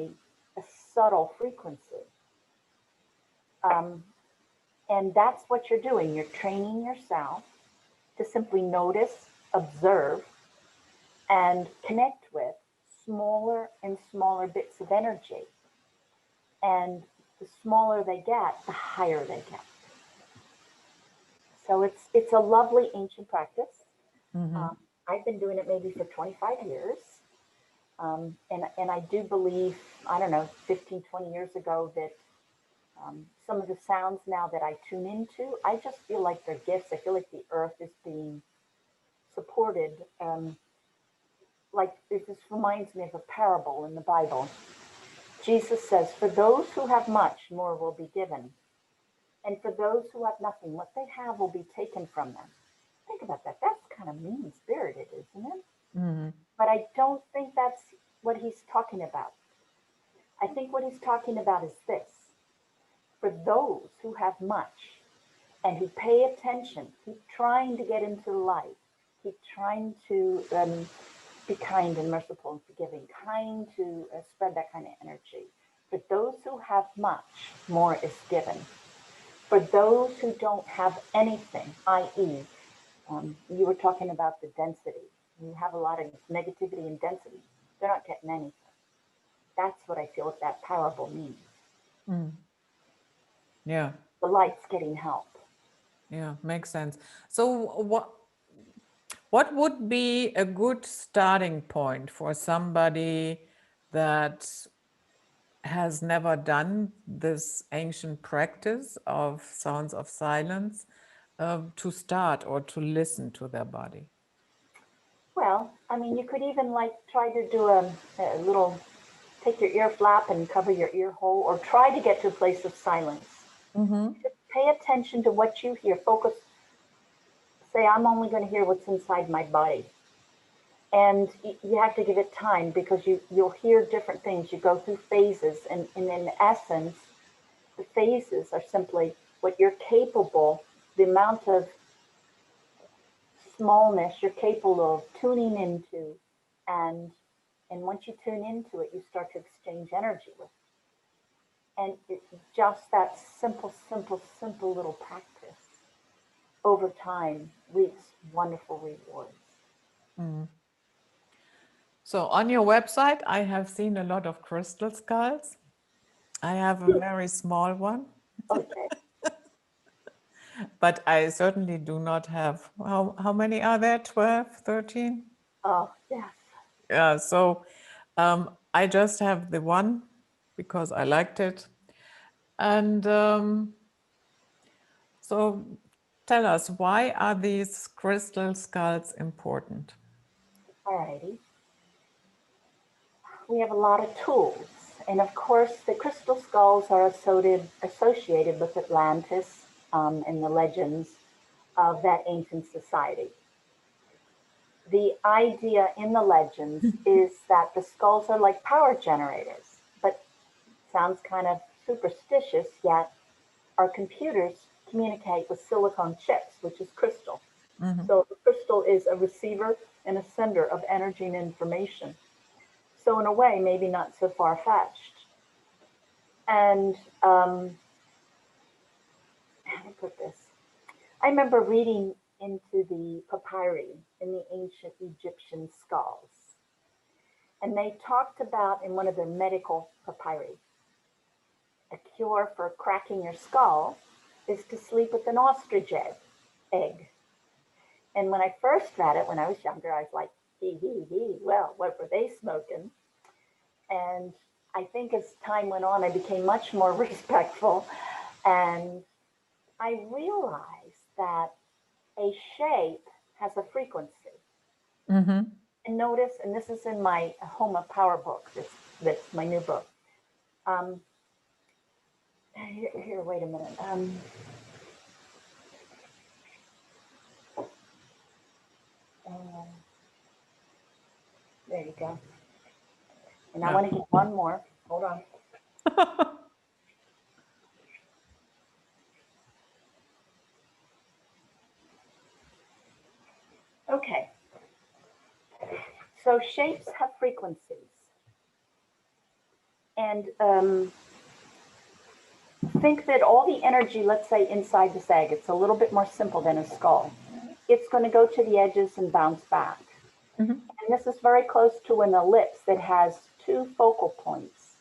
a subtle frequency. And that's what you're doing. You're training yourself to simply notice, observe, and connect with smaller and smaller bits of energy. And the smaller they get, the higher they get. So it's a lovely ancient practice. I've been doing it maybe for 25 years. And I do believe, I don't know, 15, 20 years ago that some of the sounds now that I tune into, I just feel like they're gifts. I feel like the earth is being supported. Like this reminds me of a parable in the Bible. Jesus says, for those who have much, more will be given. And for those who have nothing, what they have will be taken from them. Think about that. That's kind of mean-spirited, isn't it? But I don't think that's what he's talking about. I think what he's talking about is this. For those who have much and who pay attention, keep trying to get into the light, keep trying to be kind and merciful and forgiving, kind to spread that kind of energy. For those who have much, more is given. For those who don't have anything, i.e., you were talking about the density. You have a lot of negativity and density. They're not getting anything. That's what I feel that parable means. Yeah. The light's getting help. Yeah, makes sense. So what would be a good starting point for somebody that has never done this ancient practice of sounds of silence to start or to listen to their body? Well, I mean, you could even like try to do a little, take your ear flap and cover your ear hole, or try to get to a place of silence. Just pay attention to what you hear. Focus. Say, I'm only going to hear what's inside my body. And you have to give it time because you'll hear different things. You go through phases. And in essence, the phases are simply what you're capable, the amount of smallness you're capable of tuning into. And once you tune into it, you start to exchange energy with it. And it's just that simple little practice over time reaps wonderful rewards. So on your website, I have seen a lot of crystal skulls. I have a very small one. Okay. But I certainly do not have, how many are there? 12, 13? Oh, yes. Yeah, so I just have the one because I liked it. And so tell us, why are these crystal skulls important? All righty. We have a lot of tools. And of course, the crystal skulls are associated with Atlantis and the legends of that ancient society. The idea in the legends is that the skulls are like power generators, but sounds kind of superstitious, yet our computers communicate with silicon chips, which is crystal. So the crystal is a receiver and a sender of energy and information. So in a way, maybe not so far-fetched. And how do I put this? I remember reading into the papyri in the ancient Egyptian skulls. And they talked about in one of their medical papyri, a cure for cracking your skull is to sleep with an ostrich egg. And when I first read it, when I was younger, I was like, well, what were they smoking? And I think as time went on, I became much more respectful. And I realized that a shape has a frequency. And notice, and this is in my Homa Power book, that's my new book. Here, wait a minute. There you go. And I want to get one more. Hold on. Okay. So shapes have frequencies. And think that all the energy, let's say inside this egg, it's a little bit more simple than a skull. It's going to go to the edges and bounce back. Mm-hmm. And this is very close to an ellipse that has two focal points.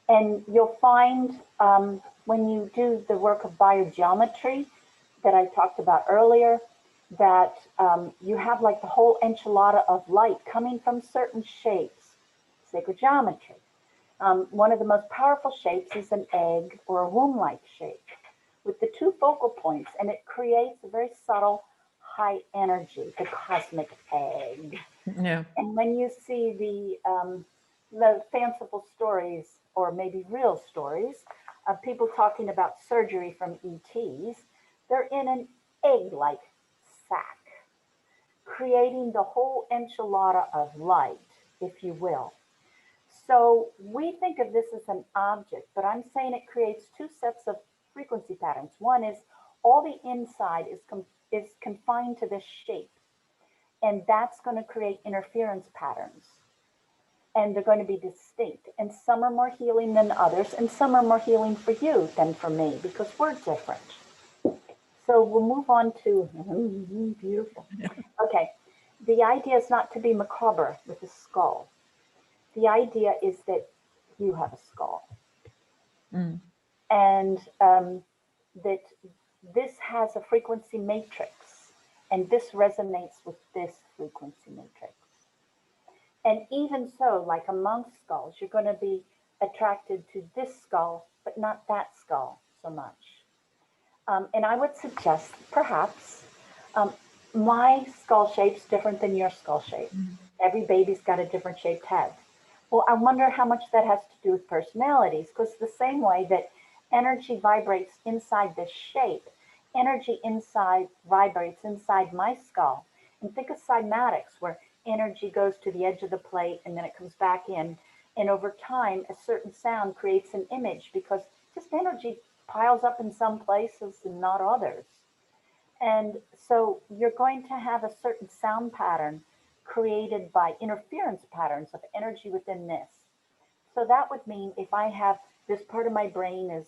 And you'll find when you do the work of biogeometry that I talked about earlier, that you have like the whole enchilada of light coming from certain shapes, sacred geometry. One of the most powerful shapes is an egg or a womb-like shape with the two focal points, and it creates a very subtle high energy, the cosmic egg. Yeah. And when you see the fanciful stories, or maybe real stories, of people talking about surgery from ETs, they're in an egg-like sac, creating the whole enchilada of light, if you will. So we think of this as an object, but I'm saying it creates two sets of frequency patterns. One is all the inside is confined to this shape, and that's going to create interference patterns. And they're going to be distinct. And some are more healing than others, and some are more healing for you than for me, because we're different. So we'll move on to, beautiful. Okay, the idea is not to be macabre with the skull. The idea is that you have a skull. Mm. And that this has a frequency matrix, and this resonates with this frequency matrix. And even so, like amongst skulls, you're going to be attracted to this skull, but not that skull so much. And I would suggest perhaps my skull shape's different than your skull shape. Mm-hmm. Every baby's got a different shaped head. Well, I wonder how much that has to do with personalities, because the same way that energy vibrates inside this shape, energy inside vibrates inside my skull. And think of cymatics, where energy goes to the edge of the plate and then it comes back in. And over time, a certain sound creates an image because just energy piles up in some places and not others. And so you're going to have a certain sound pattern created by interference patterns of energy within this. So that would mean if I have this part of my brain is,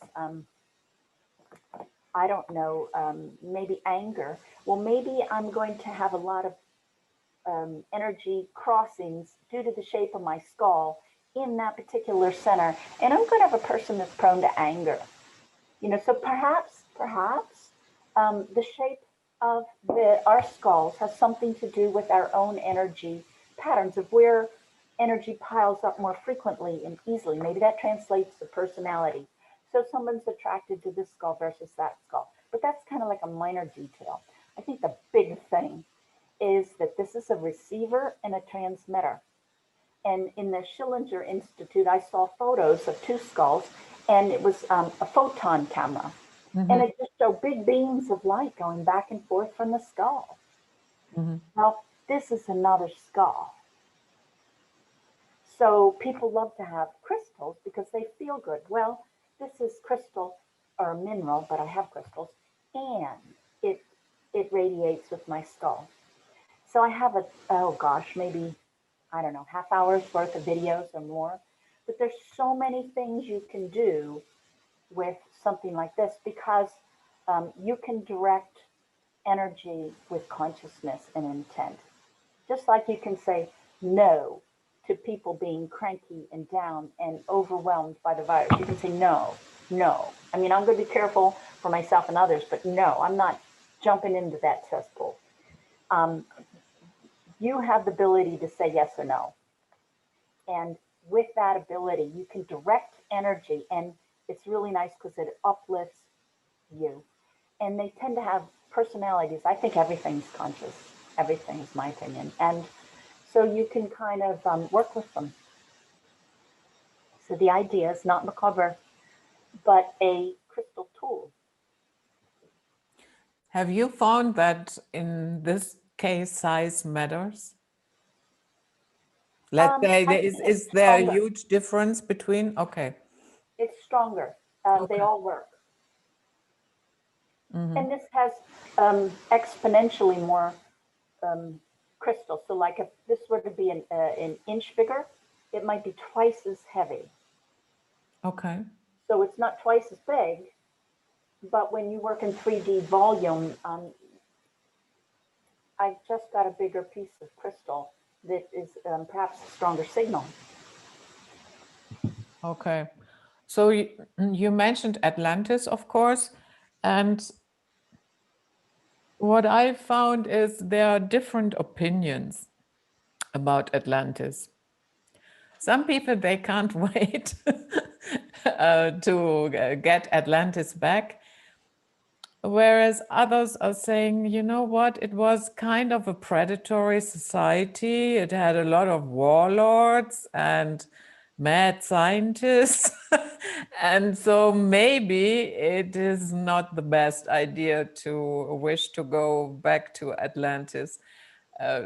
I don't know, maybe anger. Well, maybe I'm going to have a lot of energy crossings due to the shape of my skull in that particular center. And I'm going to have a person that's prone to anger. You know, so perhaps the shape of our skulls has something to do with our own energy patterns of where energy piles up more frequently and easily. Maybe that translates to personality. So someone's attracted to this skull versus that skull. But that's kind of like a minor detail. I think the big thing is that this is a receiver and a transmitter. And in the Schillinger Institute, I saw photos of two skulls, and it was a photon camera. Mm-hmm. And it just showed big beams of light going back and forth from the skull. Mm-hmm. Now, this is another skull. So people love to have crystals because they feel good. Well, this is crystal or mineral, but I have crystals, and it radiates with my skull. So I have maybe, I don't know, half hour's worth of videos or more. But there's so many things you can do with something like this because you can direct energy with consciousness and intent. Just like you can say no to people being cranky and down and overwhelmed by the virus. You can say no. I mean, I'm going to be careful for myself and others, but no, I'm not jumping into that cesspool. You have the ability to say yes or no. And with that ability, you can direct energy, and it's really nice because it uplifts you. And they tend to have personalities. I think everything's conscious. Everything is my opinion. And so you can kind of work with them. So the idea is not macabre, but a crystal tool. Have you found that in this case size matters? Let's say I there think it's is there a stronger. huge difference between? Okay. It's stronger. They Okay. all work. Mm-hmm. And this has exponentially more crystals. So like if this were to be an inch bigger, it might be twice as heavy. Okay. So it's not twice as big, but when you work in 3D volume, I just got a bigger piece of crystal that is perhaps a stronger signal. Okay. So you mentioned Atlantis, of course, and what I found is there are different opinions about Atlantis. Some people, they can't wait to get Atlantis back, whereas others are saying, you know what, it was kind of a predatory society. It had a lot of warlords and mad scientists. And so maybe it is not the best idea to wish to go back to Atlantis,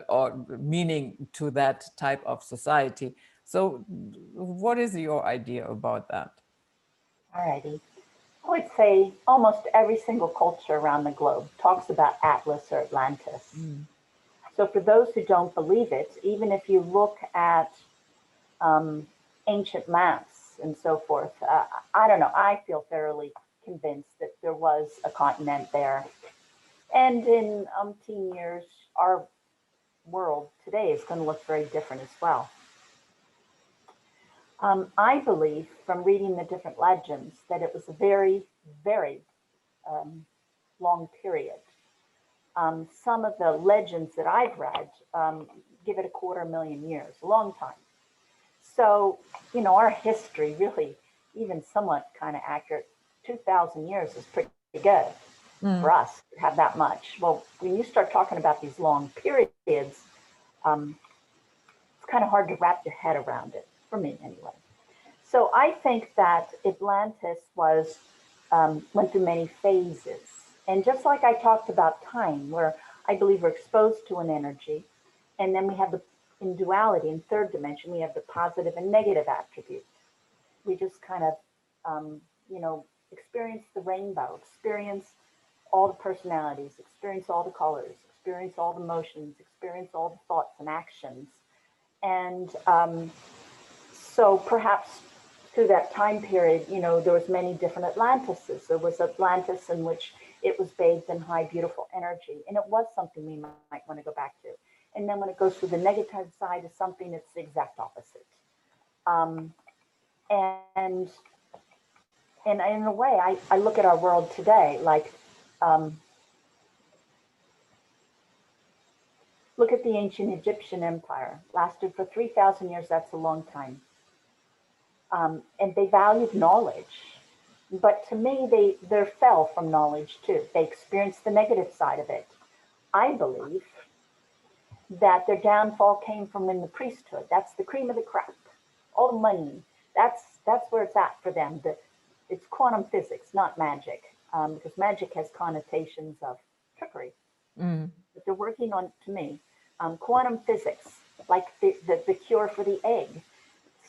or meaning to that type of society. So what is your idea about that? All righty. I would say almost every single culture around the globe talks about Atlas or Atlantis. Mm. So for those who don't believe it, even if you look at um, ancient maps and so forth, I don't know, I feel fairly convinced that there was a continent there. And in umpteen years, our world today is going to look very different as well. I believe from reading the different legends that it was a very, very um, long period. Some of the legends that I've read give it 250,000 years, a long time. So, you know, our history really, even somewhat kind of accurate, 2,000 years is pretty good for Mm. us to have that much. Well, when you start talking about these long periods, um, it's kind of hard to wrap your head around it, for me anyway. So I think that Atlantis was went through many phases, and just like I talked about time, where I believe we're exposed to an energy, and then we have the in duality in third dimension we have the positive and negative attribute. We just kind of you know experience the rainbow, experience all the personalities, experience all the colors, experience all the motions, experience all the thoughts and actions, and so perhaps through that time period, you know, there was many different Atlantises. There was Atlantis in which it was bathed in high, beautiful energy, and it was something we might want to go back to. And then when it goes through the negative side of something, it's the exact opposite. Um, and and in a way, I look at our world today like um, look at the ancient Egyptian empire. Lasted for 3,000 years. That's a long time. And they valued knowledge. But to me, they fell from knowledge too. They experienced the negative side of it. I believe that their downfall came from in the priesthood. That's the cream of the crop. All the money. That's where it's at for them. It's quantum physics, not magic, because magic has connotations of trickery. Mm. But they're working on, to me, quantum physics, like the cure for the egg.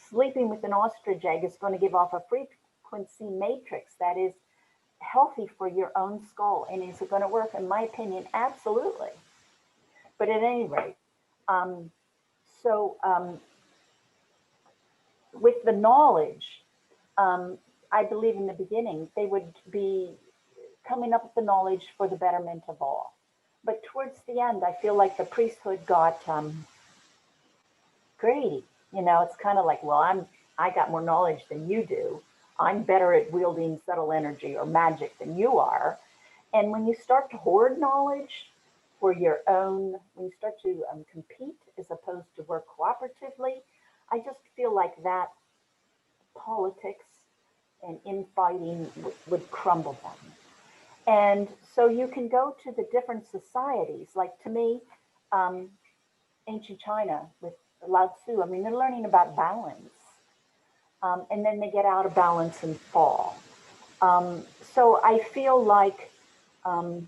Sleeping with an ostrich egg is going to give off a frequency matrix that is healthy for your own skull. And is it going to work? In my opinion, absolutely. But at any rate, um, so with the knowledge, I believe in the beginning they would be coming up with the knowledge for the betterment of all. But towards the end, I feel like the priesthood got greedy. You know, it's kind of like, well, I got more knowledge than you do. I'm better at wielding subtle energy or magic than you are. And when you start to hoard knowledge for your own, when you start to compete as opposed to work cooperatively, I just feel like that politics and infighting would crumble them. And so you can go to the different societies. Like to me, um, ancient China with Lao Tzu, I mean, they're learning about balance. And then they get out of balance and fall. So I feel like um,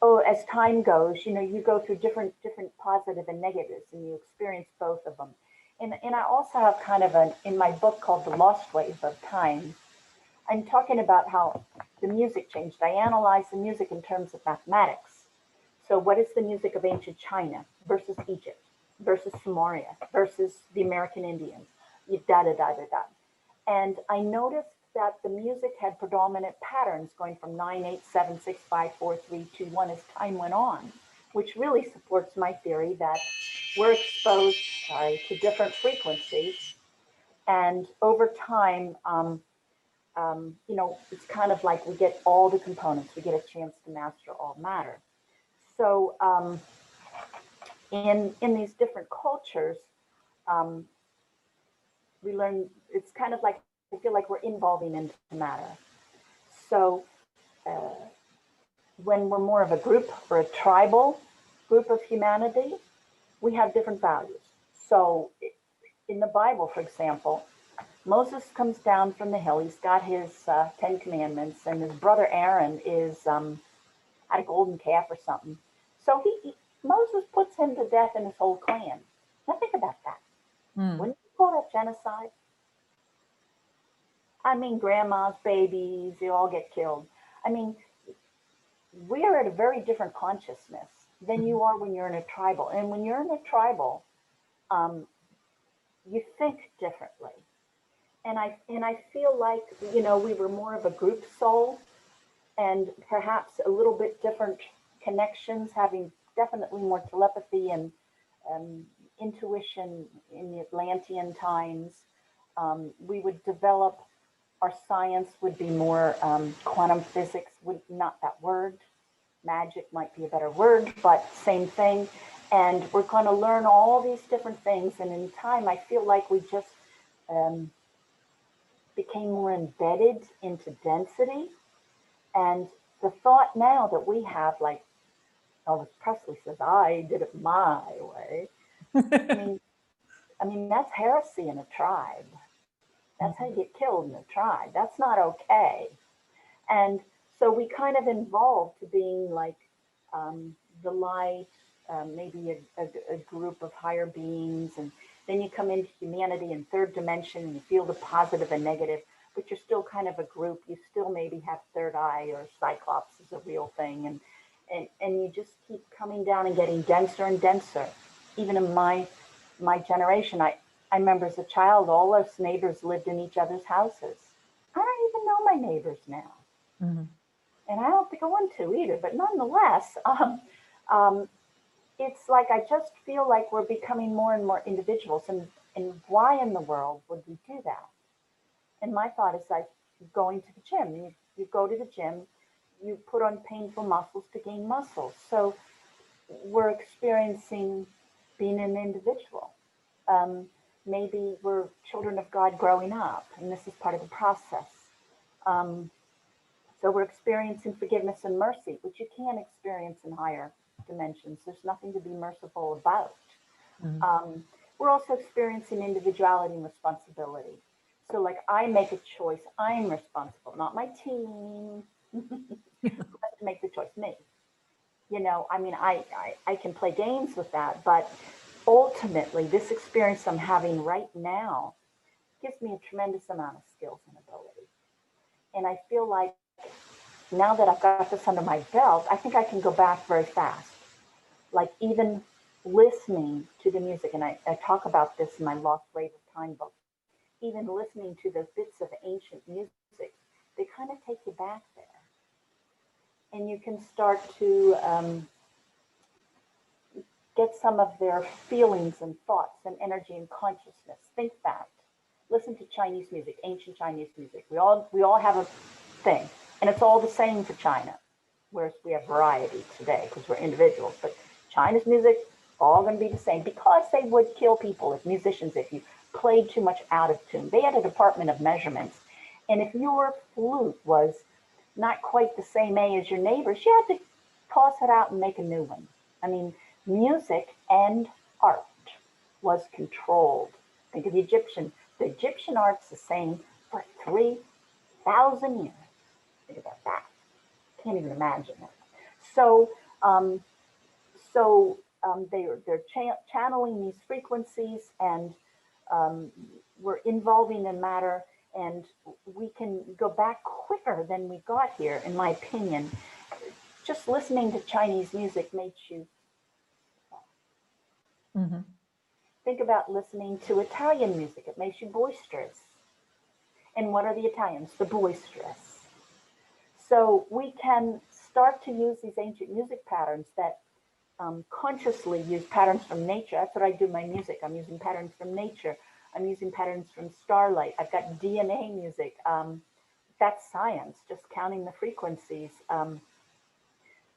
Oh, as time goes, you go through different positive and negatives, and you experience both of them. And I also have kind of in my book called The Lost Wave of Time, I'm talking about how the music changed. I analyze the music in terms of mathematics. So what is the music of ancient China versus Egypt versus Sumeria versus the American Indians? You da da da da da. And I noticed that the music had predominant patterns going from 9, 8, 7, 6, 5, 4, 3, 2, 1 as time went on, which really supports my theory that we're exposed, to different frequencies. And over time, it's kind of like we get all the components, we get a chance to master all matter. So in these different cultures, um, we learn, it's kind of like I feel like we're evolving into matter. So when we're more of a group or a tribal group of humanity, we have different values. So in the Bible, for example, Moses comes down from the hill. He's got his 10 commandments, and his brother Aaron is had a golden calf or something. So Moses puts him to death and his whole clan. Now think about that. Mm. Wouldn't you call that genocide? I mean, grandmas, babies, they all get killed. I mean, we are at a very different consciousness than you are when you're in a tribal. And when you're in a tribal, um, you think differently. And I feel like we were more of a group soul, and perhaps a little bit different connections, having definitely more telepathy and um, intuition in the Atlantean times. We would develop our science would be more quantum physics, would not that word. Magic might be a better word, but same thing. And we're going to learn all these different things. And in time, I feel like we just um, became more embedded into density. And the thought now that we have, like Elvis Presley says, I did it my way. I mean, that's heresy in a tribe. That's how you get killed in a tribe. That's not okay. And so we kind of evolved to being like the light, maybe a group of higher beings. And then you come into humanity in third dimension and you feel the positive and negative, but you're still kind of a group. You still maybe have third eye or cyclops is a real thing. And you just keep coming down and getting denser and denser. Even in my generation, I remember as a child, all us neighbors lived in each other's houses. I don't even know my neighbors now. Mhm. And I don't think I want to either. But nonetheless, um, it's like I just feel like we're becoming more and more individuals. And why in the world would we do that? And my thought is like going to the gym. You go to the gym, you put on painful muscles to gain muscles. So we're experiencing being an individual. Um, Maybe we're children of God growing up, and this is part of the process. Um, So we're experiencing forgiveness and mercy, which you can't experience in higher dimensions. There's nothing to be merciful about. Mhm. Um, we're also experiencing individuality and responsibility. So, like, I make a choice. I'm responsible, not my team. Who has to make the choice? Me. I can play games with that, but ultimately, this experience I'm having right now gives me a tremendous amount of skills and ability. And I feel like now that I've got this under my belt, I think I can go back very fast. Like even listening to the music, and I talk about this in my Lost Wave of Time book, even listening to those bits of ancient music, they kind of take you back there. And you can start to get some of their feelings and thoughts and energy and consciousness. Think that. Listen to Chinese music, ancient Chinese music. We all have a thing, and it's all the same for China. Whereas we have variety today because we're individuals. But China's music, all going to be the same because they would kill people as musicians if you played too much out of tune. They had a department of measurements. And if your flute was not quite the same A as your neighbor's, you had to toss it out and make a new one. I mean, music and art was controlled. Think of the Egyptian. The Egyptian art's the same for 3,000 years. Think about that. Can't even imagine it. So They're channeling these frequencies, and we're involving in matter, and we can go back quicker than we got here, in my opinion. Just listening to Chinese music makes you think about listening to Italian music. It makes you boisterous. And what are the Italians? The boisterous. So we can start to use these ancient music patterns that consciously use patterns from nature. That's what I do in my music. I'm using patterns from nature. I'm using patterns from starlight. I've got DNA music. That's science, just counting the frequencies.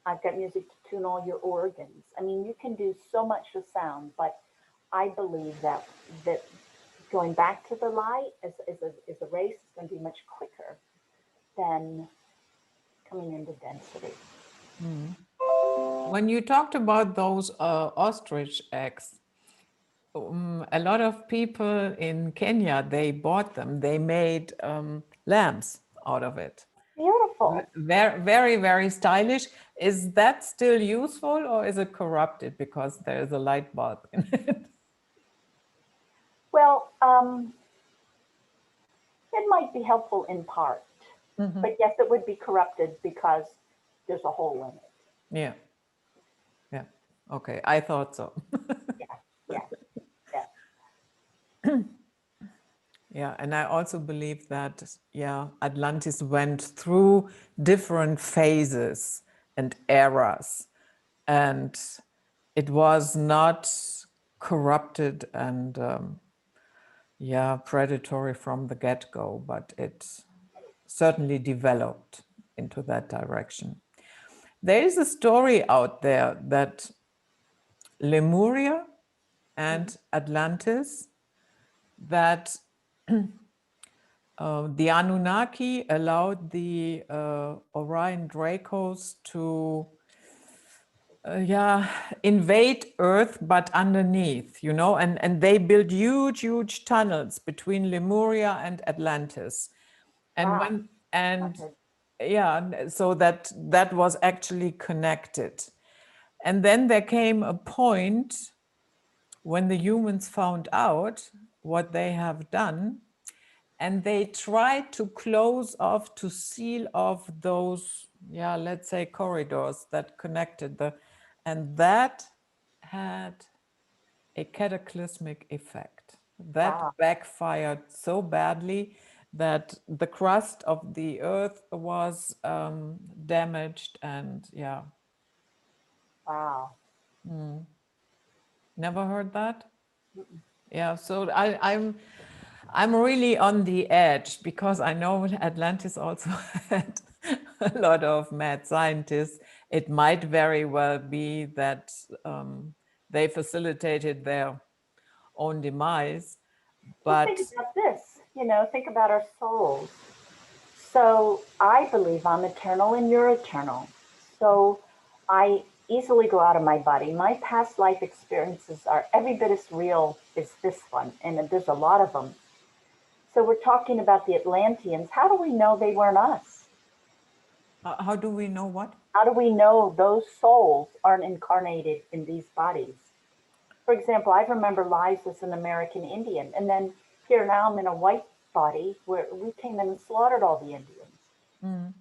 I've got music to tune all your organs. I mean, you can do so much with sound, but I believe that going back to the light is a race. It's going to be much quicker than coming into density. When you talked about those ostrich eggs, a lot of people in Kenya, they bought them. They made lamps out of it. Beautiful. Very, very, very stylish. Is that still useful, or is it corrupted because there is a light bulb in it? Well, it might be helpful in part, but yes, it would be corrupted because there's a hole in it. Yeah. Yeah. Okay. I thought so. Yeah. Yeah, and I also believe that, Atlantis went through different phases and eras, and it was not corrupted and, predatory from the get-go, but it certainly developed into that direction. There is a story out there that Lemuria and Atlantis, that the Anunnaki allowed the Orion Dracos to invade Earth, but underneath, and they built huge tunnels between Lemuria and Atlantis. And so that was actually connected. And then there came a point when the humans found out what they have done, and they tried to close off, to seal off those, let's say, corridors that connected and that had a cataclysmic effect. That backfired so badly that the crust of the earth was damaged, and Wow. Never heard that? Yeah, so I'm really on the edge, because I know Atlantis also had a lot of mad scientists. It might very well be that they facilitated their own demise, Well, but think about this. Think about our souls. So I believe I'm eternal and you're eternal. So I easily go out of my body. My past life experiences are every bit as real as this one, and there's a lot of them. So we're talking about the Atlanteans. How do we know they weren't us? how do we know what? How do we know those souls aren't incarnated in these bodies? For example, I remember lives as an American Indian, and then here now I'm in a white body where we came in and slaughtered all the Indians.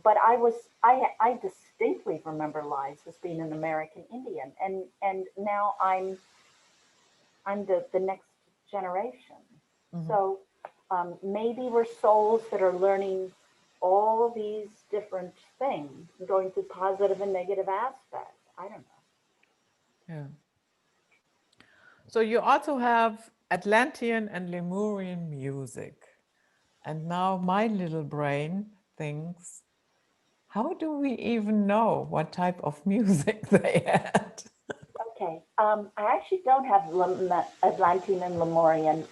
But I distinctly remember lives as being an American Indian, and now I'm the next generation. So maybe we're souls that are learning all of these different things, going through positive and negative aspects. I don't know. Yeah. So you also have Atlantean and Lemurian music. And now my little brain thinks, how do we even know what type of music they had? Okay, I actually don't have Atlantean and Lemurian,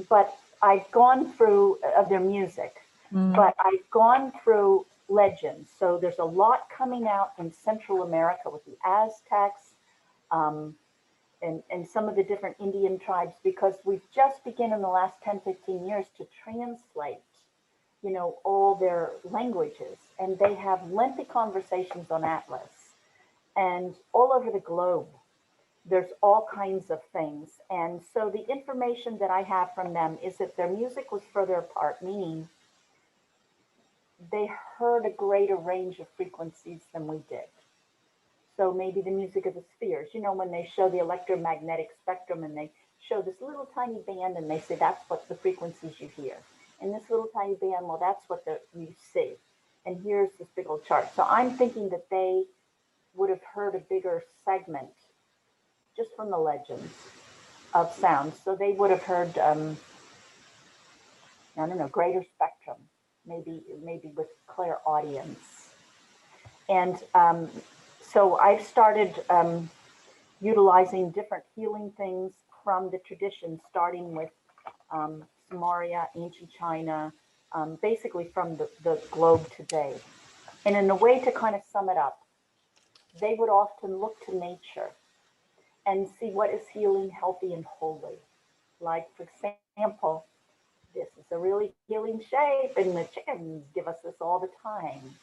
but I've gone through their music, but I've gone through legends. So there's a lot coming out in Central America with the Aztecs, and some of the different Indian tribes, because we've just begun in the last 10, 15 years to translate, all their languages. And they have lengthy conversations on Atlas. And all over the globe, there's all kinds of things. And so the information that I have from them is that their music was further apart, meaning they heard a greater range of frequencies than we did. So maybe the music of the spheres, you know, when they show the electromagnetic spectrum and they show this little tiny band and they say that's what the frequencies you hear. And this little tiny band, well, that's what you see. And here's this big old chart. So I'm thinking that they would have heard a bigger segment just from the legends of sound. So they would have heard, I don't know, greater spectrum, maybe with clairaudience. And so I've started utilizing different healing things from the tradition, starting with Lemuria, ancient China, basically from the globe today. And in a way to kind of sum it up, they would often look to nature and see what is healing, healthy, and holy. Like, for example, this is a really healing shape, and the chickens give us this all the time.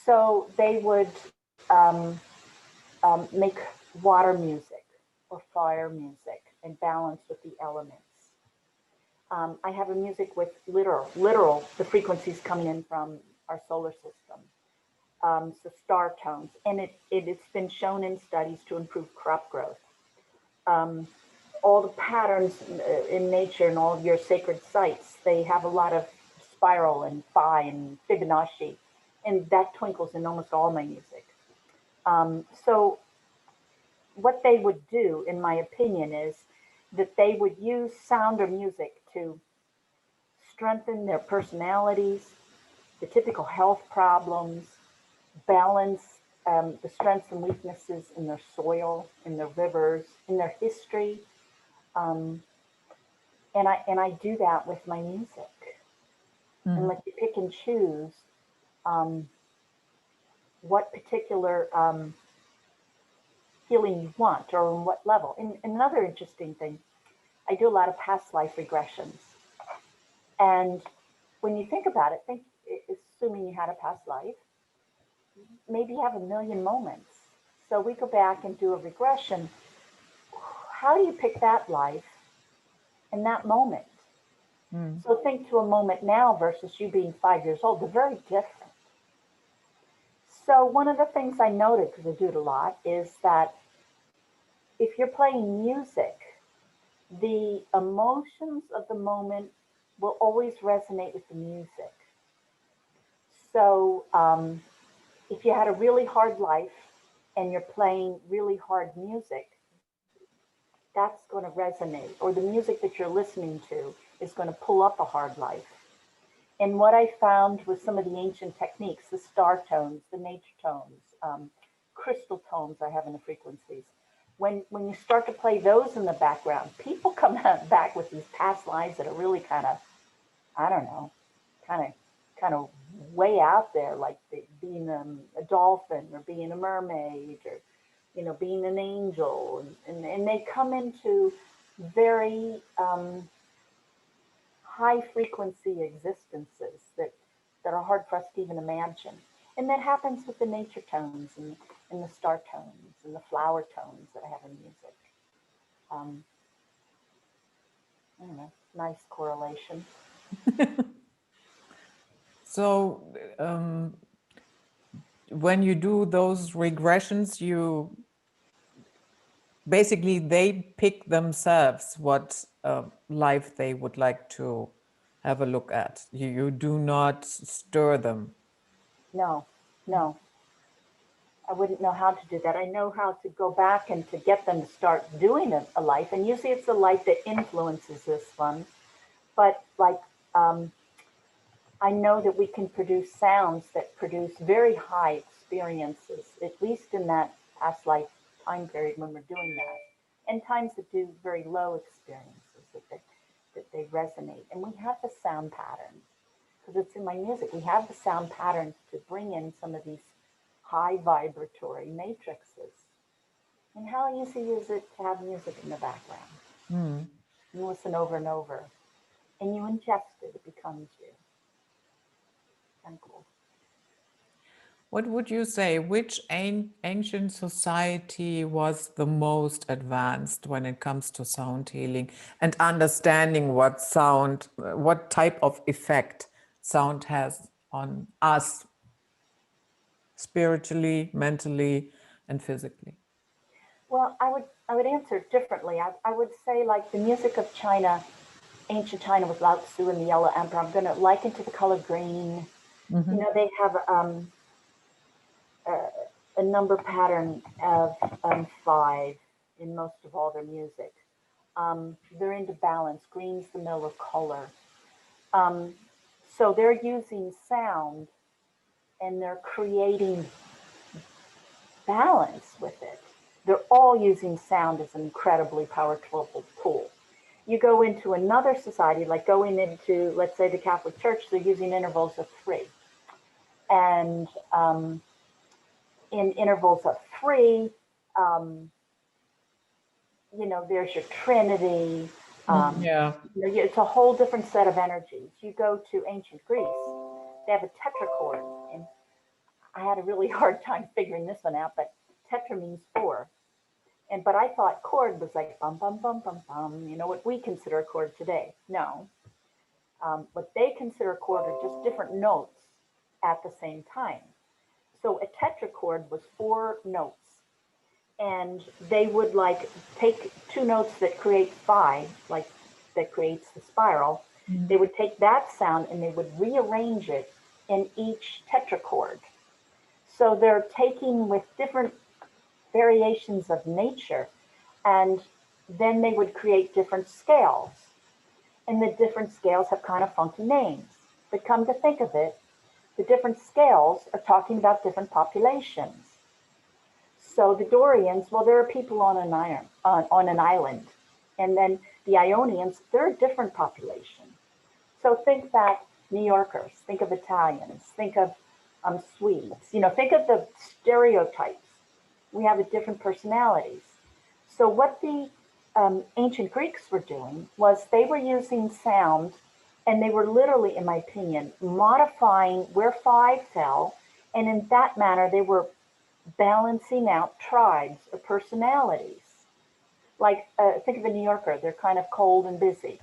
So they would make water music or fire music and balance with the elements. I have a music with literal, the frequencies coming in from our solar system. So star tones, and it's been shown in studies to improve crop growth. All the patterns in nature and all of your sacred sites, they have a lot of spiral and phi and Fibonacci, and that twinkles in almost all my music. So what they would do, in my opinion, is that they would use sound or music to strengthen their personalities, the typical health problems, balance the strengths and weaknesses in their soil, in their rivers, in their history. Um, and I do that with my music and let you pick and choose um, what particular healing you want or on what level. And another interesting thing, I do a lot of past life regressions. And when you think about it, assuming you had a past life, maybe you have a million moments. So we go back and do a regression. How do you pick that life in that moment? So think to a moment now versus you being 5 years old. They're very different. So one of the things I noted, because I do it a lot, is that if you're playing music, the emotions of the moment will always resonate with the music. So if you had a really hard life and you're playing really hard music, that's going to resonate. Or the music that you're listening to is going to pull up a hard life. And what I found with some of the ancient techniques, the star tones, the nature tones, crystal tones I have in the frequencies, when you start to play those in the background, people come back with these past lives that are really kind of, I don't know, kind of way out there, like being a dolphin or being a mermaid or, you know, being an angel. And they come into very high frequency existences that are hard for us to even imagine. And that happens with the nature tones and the star tones and the flower tones that I have in music. I don't know, nice correlation. So when you do those regressions, you basically they pick themselves what life they would like to have a look at. You do not stir them. No, no, I wouldn't know how to do that. I know how to go back and to get them to start doing a life. And usually it's the life that influences this one. But like, I know that we can produce sounds that produce very high experiences, at least in that past life time period when we're doing that. And times that do very low experiences that they resonate. And we have the sound patterns because it's in my music. We have the sound patterns to bring in some of these high vibratory matrices. And how easy is it to have music in the background? You listen over and over, and you ingest it, it becomes you. Kind of cool. What would you say? Which ancient society was the most advanced when it comes to sound healing and understanding what sound, what type of effect sound has on us spiritually, mentally, and physically? Well, I would answer it differently. I would say like the music of China, ancient China with Lao Tzu and the Yellow Emperor. I'm going to liken to the color green. You Mm-hmm. know, they have a number pattern of five in most of all their music. They're into balance. Green's the middle of color. Um, so they're using sound and they're creating balance with it. They're all using sound as an incredibly powerful tool. You go into another society, like going into, let's say, the Catholic Church, they're using intervals of three. And in intervals of three, um, you know, there's your Trinity. Yeah. You know, it's a whole different set of energies. You go to ancient Greece, they have a tetrachord. And I had a really hard time figuring this one out, but tetra means four. But I thought chord was like bum bum bum bum bum. You know what we consider a chord today? No, what they consider a chord are just different notes at the same time. So a tetrachord was four notes, and they would like take two notes that create phi, like that creates the spiral. Mm-hmm. They would take that sound and they would rearrange it in each tetrachord. So they're taking with different variations of nature, and then they would create different scales. And the different scales have kind of funky names. But come to think of it, the different scales are talking about different populations. So the Dorians, well, there are people on an island. And then the Ionians, they're a different population. So think that New Yorkers, think of Italians, think of Swedes, you know, think of the stereotypes. We have a different personalities. So what the ancient Greeks were doing was they were using sound, and they were literally, in my opinion, modifying where phi fell. And in that manner, they were balancing out tribes or personalities. Like, think of a New Yorker, they're kind of cold and busy.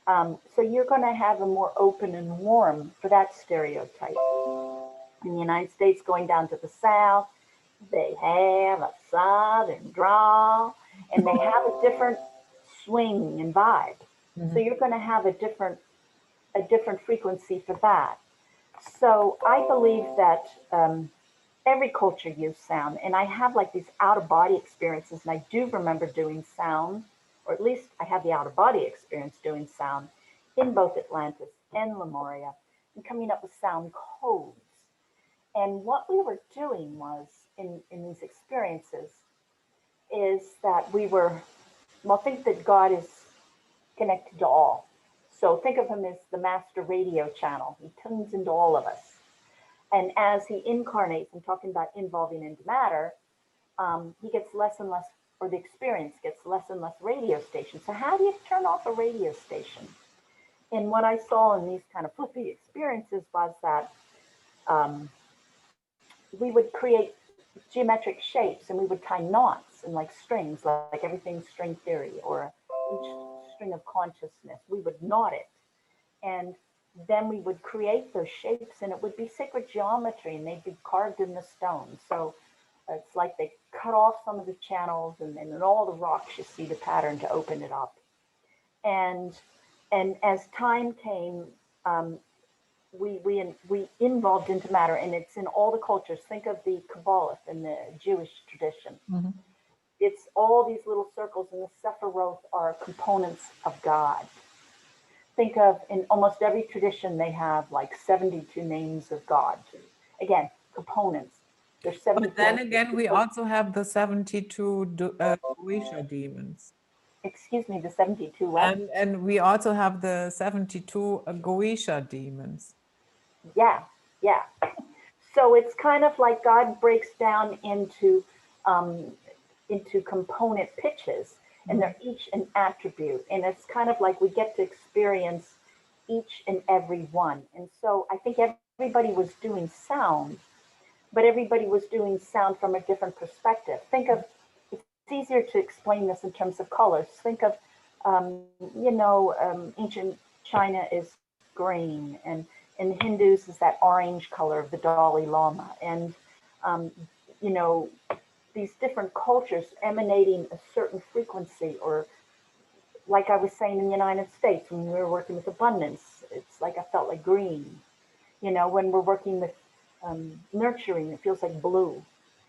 So you're going to have a more open and warm for that stereotype. In the United States, going down to the South, they have a Southern drawl, and they have a different swing and vibe. So Mm-hmm. you're going to have a different frequency for that. So I believe that every culture used sound, and I have like these out of body experiences, and I do remember doing sound, or at least I have the out of body experience doing sound in both Atlantis and Lemuria, and coming up with sound codes. And what we were doing was in these experiences is that we were, well, think that God is connected to all. So think of him as the master radio channel. He tunes into all of us. And as he incarnates, I'm talking about involving into matter, he gets less and less, or the experience gets less and less radio stations. So how do you turn off a radio station? And what I saw in these kind of flippy experiences was that we would create geometric shapes, and we would tie knots and like strings, like everything's string theory, or each string of consciousness. We would knot it, and then we would create those shapes, and it would be sacred geometry, and they'd be carved in the stone. So it's like they cut off some of the channels, and then in all the rocks you see the pattern to open it up. And as time came, we involved into matter, and it's in all the cultures. Think of the Kabbalah in the Jewish tradition. Mm-hmm. It's all these little circles, and the Sephiroth are components of God. Think of, in almost every tradition, they have like 72 names of God. Again, components. There's But 72. then again, we also have the 72 Oisha demons. Excuse me, the 72 what? And we also have the 72 Goisha demons. Yeah, yeah. So it's kind of like God breaks down um, into component pitches, and Mm-hmm. they're each an attribute. And it's kind of like we get to experience each and every one. And so I think everybody was doing sound, but everybody was doing sound from a different perspective. Think of, it's easier to explain this in terms of colors. Think of, ancient China is green, and Hindus is that orange color of the Dalai Lama, and um, you know, these different cultures emanating a certain frequency, or like I was saying in the United States when we were working with abundance, it's like I felt like green. When we're working with nurturing, it feels like blue.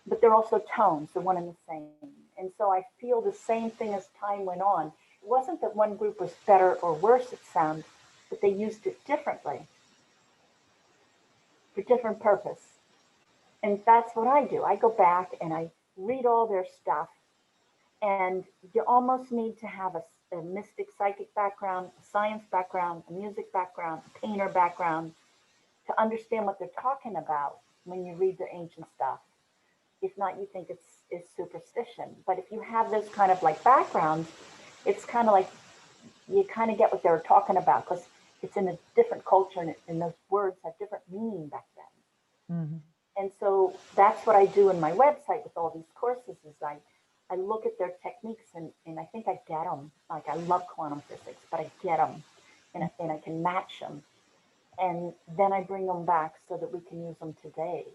But they're also tones, they're one and the same. And so I feel the same thing as time went on. It wasn't that one group was better or worse at sound, but they used it differently for different purpose. And that's what I do. I go back and I read all their stuff, and you almost need to have a mystic psychic background, a science background, a music background, a painter background to understand what they're talking about when you read the ancient stuff. If not, you think it's superstition. But if you have those kind of like backgrounds, it's kind of like you kind of get what they were talking about, because it's in a different culture, and those words have different meaning back then. Mm-hmm. And so that's what I do in my website with all these courses is I look at their techniques, and I think I get them. Like I love quantum physics, but I get them, and I can match them. And then I bring them back so that we can use them today,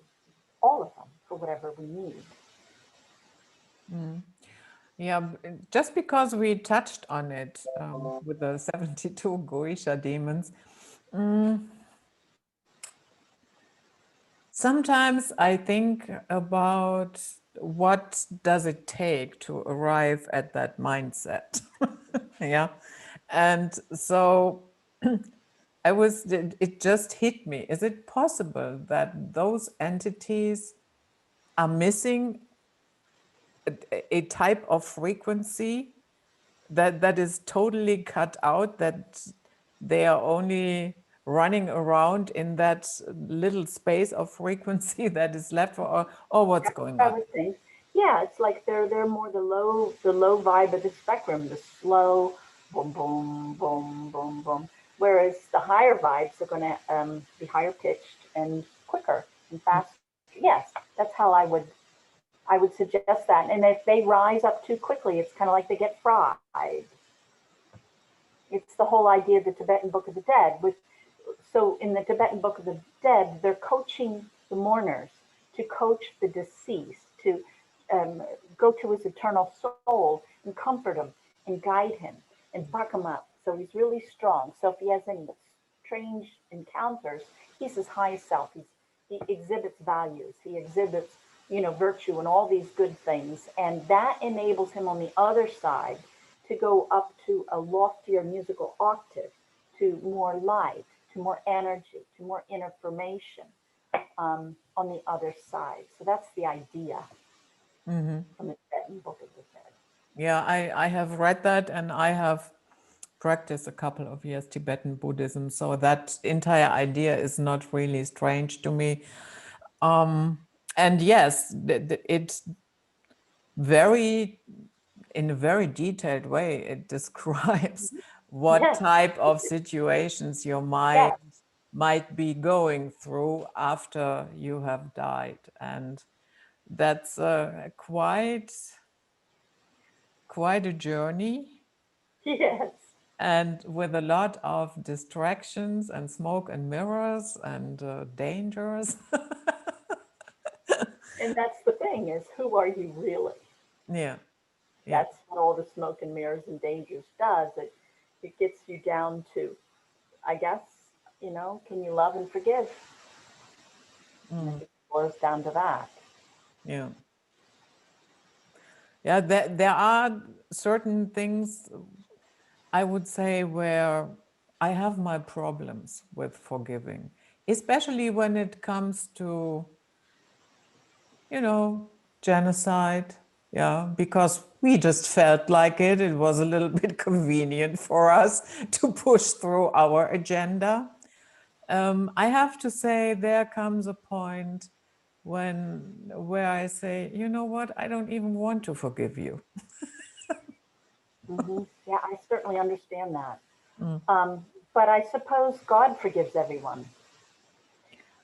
all of them, for whatever we need. Mm. Yeah, just because we touched on it with the 72 Goisha demons, sometimes I think about what does it take to arrive at that mindset. Yeah. And so it just hit me. Is it possible that those entities are missing a type of frequency that is totally cut out, that they are only running around in that little space of frequency that is left for, or what's That's going what I on? would think. Yeah, it's like they're more the low vibe of the spectrum, the slow boom boom boom boom boom. Whereas the higher vibes are going to be higher pitched and quicker and faster. Yes, that's how I would suggest that. And if they rise up too quickly, it's kind of like they get fried. It's the whole idea of the Tibetan Book of the Dead. So in the Tibetan Book of the Dead, they're coaching the mourners to coach the deceased, to go to his eternal soul and comfort him and guide him and buck him up. So he's really strong. So if he has any strange encounters, he's his highest self. He exhibits values. He exhibits, virtue and all these good things. And that enables him on the other side to go up to a loftier musical octave, to more light, to more energy, to more information on the other side. So that's the idea from the Tibetan Book of the Dead. Yeah, I have read that, and I have practiced a couple of years Tibetan Buddhism. So that entire idea is not really strange to me. And yes, it in a very detailed way, it describes what Yes, type of situations your mind yes, might be going through after you have died. And that's quite a journey, yes. and with a lot of distractions and smoke and mirrors and dangers. And that's the thing is, who are you really? Yeah, yeah. That's what all the smoke and mirrors and dangers does. It gets you down to, I guess, can you love and forgive? And it just boils down to that. Yeah. Yeah, there are certain things, I would say, where I have my problems with forgiving, especially when it comes to, genocide. Yeah, because we just felt like it. It was a little bit convenient for us to push through our agenda. I have to say, there comes a point where I say, you know what, I don't even want to forgive you. Yeah, I certainly understand that. But I suppose God forgives everyone.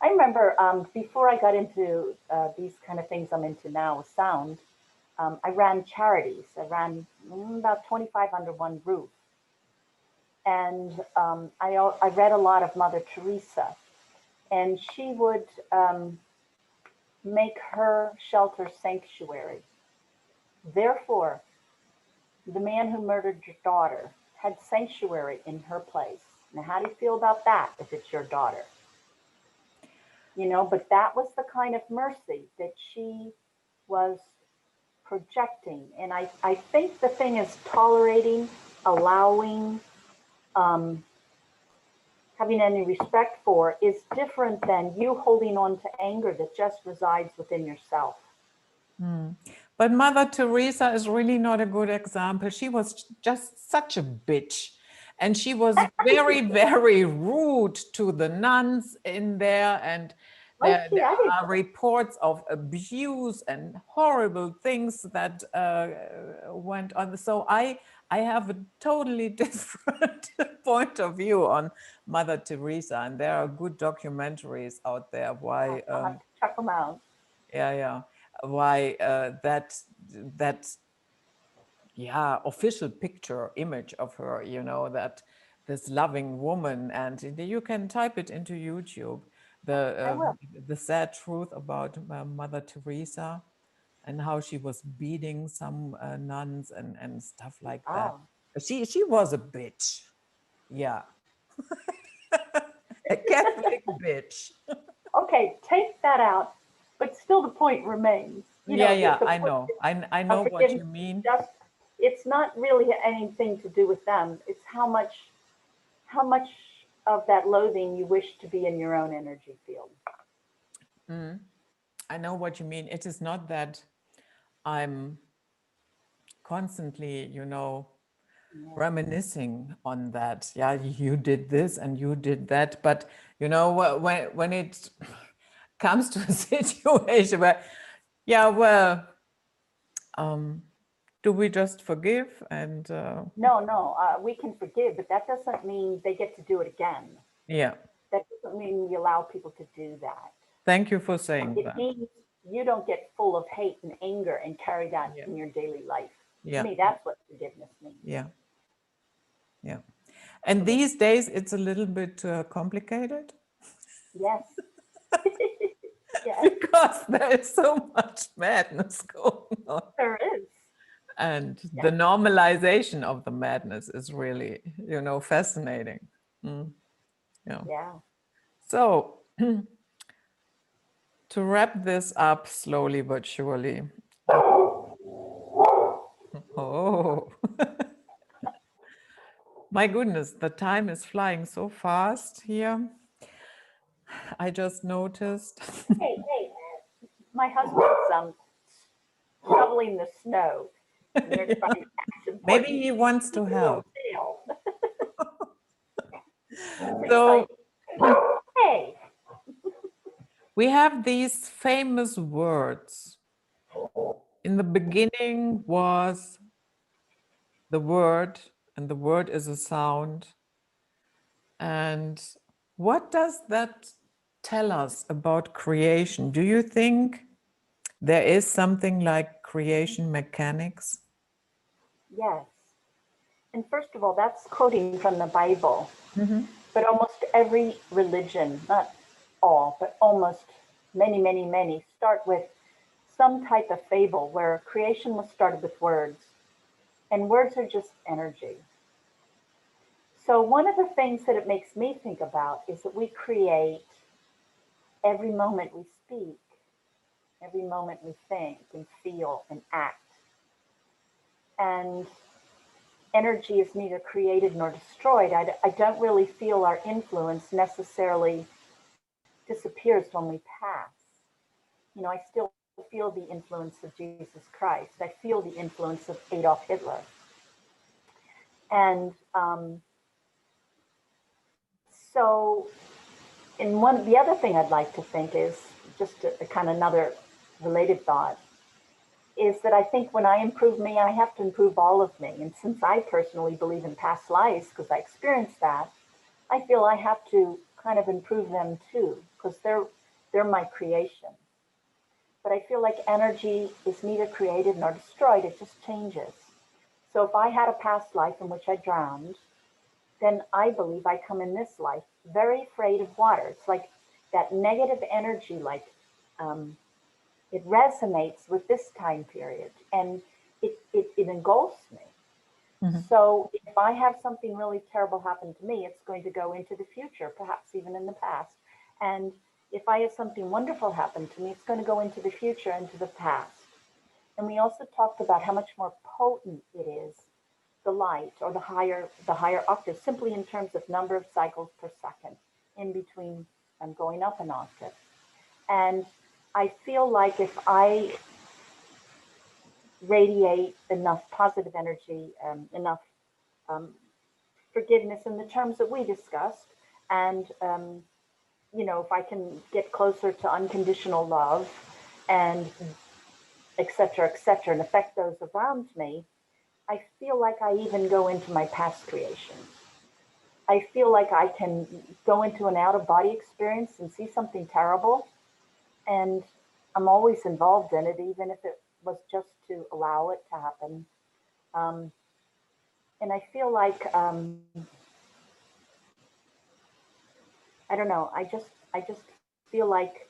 I remember before I got into these kind of things I'm into now, sound, I ran charities. I ran about 25 under one roof. And I read a lot of Mother Teresa. And she would make her shelter sanctuary. Therefore, the man who murdered your daughter had sanctuary in her place. Now, how do you feel about that if it's your daughter? You know, but that was the kind of mercy that she was projecting. And I think the thing is tolerating, allowing, having any respect for is different than you holding on to anger that just resides within yourself. But Mother Teresa is really not a good example. She was just such a bitch. And she was very, very rude to the nuns in there. And there are reports of abuse and horrible things that went on. So I have a totally different point of view on Mother Teresa. And there are good documentaries out there why... I'll have to check them out. Yeah. Why that official picture image of her, you know, that this loving woman, and you can type it into YouTube, the sad truth about Mother Teresa and how she was beating some nuns and stuff like that. She was a bitch. Yeah. A Catholic bitch. Okay, take that out, but still the point remains. You know, I know. I know what you mean. It's not really anything to do with them. It's how much of that loathing you wish to be in your own energy field. I know what you mean. It is not that I'm constantly, you know, reminiscing on that. Yeah, you did this and you did that. But, you know, when it comes to a situation where, do we just forgive and... No, we can forgive, but that doesn't mean they get to do it again. Yeah. That doesn't mean we allow people to do that. Thank you for saying that. It means you don't get full of hate and anger and carry that in your daily life. Yeah. To me, that's what forgiveness means. Yeah. And these days, it's a little bit complicated. Yes. Yes. Because there is so much madness going on. There is. And the normalization of the madness is really, you know, fascinating. Yeah. So to wrap this up slowly but surely. Oh, my goodness, the time is flying so fast here. I just noticed. Hey, my husband's shoveling the snow. Maybe he wants to help. So, hey. We have these famous words. In the beginning was the word, and the word is a sound. And what does that tell us about creation? Do you think there is something like creation mechanics? Yes. And first of all, that's quoting from the Bible. Mm-hmm. But almost every religion, not all, but almost many, start with some type of fable where creation was started with words. And words are just energy. So one of the things that it makes me think about is that we create every moment we speak, every moment we think and feel and act. And energy is neither created nor destroyed. I don't really feel our influence necessarily disappears when we pass. You know, I still feel the influence of Jesus Christ. I feel the influence of Adolf Hitler. And so, the other thing I'd like to think is just a kind of another related thought is that I think when I improve me, I have to improve all of me. And since I personally believe in past lives, because I experienced that, I feel I have to kind of improve them too, because they're my creation. But I feel like energy is neither created nor destroyed, it just changes. So if I had a past life in which I drowned, then I believe I come in this life very afraid of water. It's like that negative energy, like it resonates with this time period, and it engulfs me. Mhm. So if I have something really terrible happen to me, it's going to go into the future, perhaps even in the past. And if I have something wonderful happen to me, it's going to go into the future, into the past. And we also talked about how much more potent it is, the light or the higher octave, simply in terms of number of cycles per second in between going up an octave. And I feel like if I radiate enough positive energy, enough um, forgiveness in the terms that we discussed, and if I can get closer to unconditional love and et cetera, and affect those around me, I feel like I even go into my past creations. I feel like I can go into an out of body experience and see something terrible, and I'm always involved in it, even if it was just to allow it to happen. Um, and I feel like I don't know. I just feel like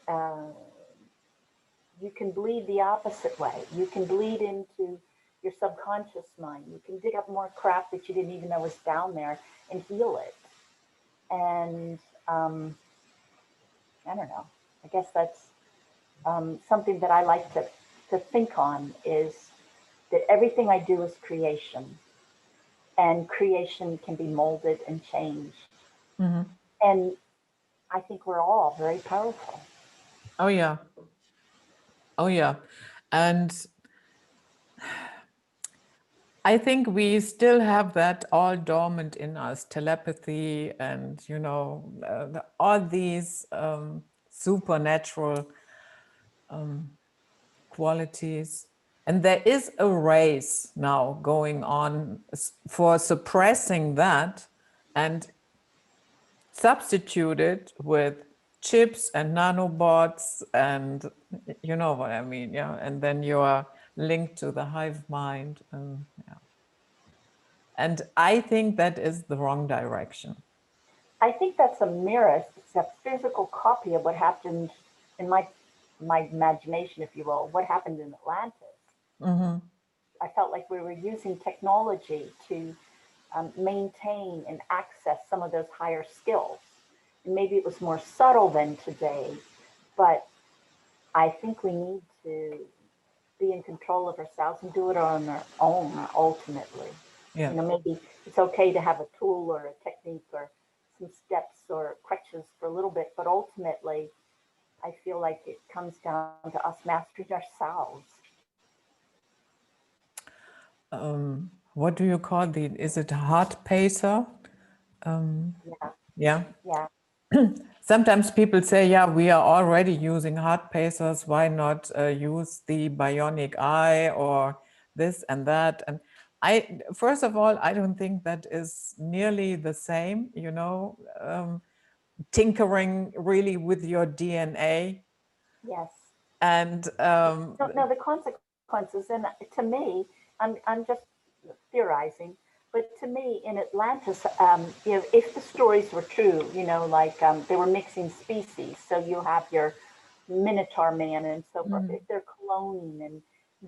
you can bleed the opposite way. You can bleed into your subconscious mind. You can dig up more crap that you didn't even know was down there and heal it. And I don't know. I guess that's something that I like to think on is that everything I do is creation, and creation can be molded and changed. Mhm. And I think we're all very powerful. Oh yeah. Oh yeah. And I think we still have that all dormant in us, telepathy and, all these supernatural qualities. And there is a race now going on for suppressing that and substitute it with chips and nanobots, and you know what I mean, yeah. And then you are linked to the hive mind, yeah. And I think that is the wrong direction. I think that's a mirror. It's a physical copy of what happened in my imagination, if you will, what happened in Atlantis. Mm-hmm. I felt like we were using technology to maintain and access some of those higher skills. And maybe it was more subtle than today, but I think we need to be in control of ourselves and do it on our own ultimately. Yeah. Maybe it's okay to have a tool or a technique or some steps or crutches for a little bit, but ultimately, I feel like it comes down to us mastering ourselves. What do you call is it a heart pacer? Yeah, Yeah. yeah, Sometimes people say, yeah, we are already using heart pacers. Why not use the bionic eye or this and that? And first of all, I don't think that is nearly the same, tinkering really with your DNA. yes. And No, the consequences, and to me, I'm just theorizing, but to me, in Atlantis, if the stories were true, like they were mixing species, so you have your Minotaur man and so forth. mm, If they're cloning and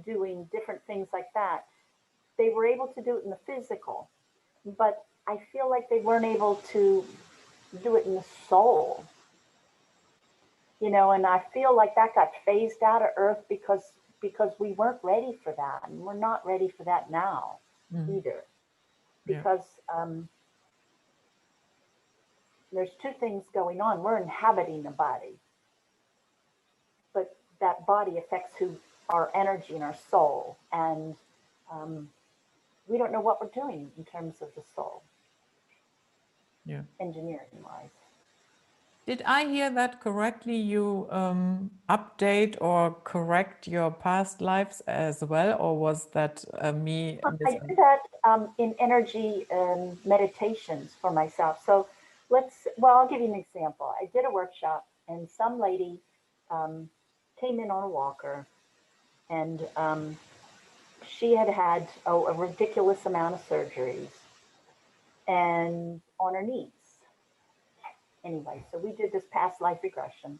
doing different things like that, they were able to do it in the physical, but I feel like they weren't able to do it in the soul. And I feel like that got phased out of Earth because we weren't ready for that, and we're not ready for that now mm, either. yeah, Because there's two things going on. We're inhabiting a body, but that body affects who our energy and our soul, and um, we don't know what we're doing in terms of the soul, yeah. engineering wise. Did I hear that correctly? You update or correct your past lives as well, or was that me I do that in energy meditations for myself. So I'll give you an example. I did a workshop, and some lady came in on a walker, and she had had a ridiculous amount of surgeries and on her knees. Anyway, so we did this past life regression,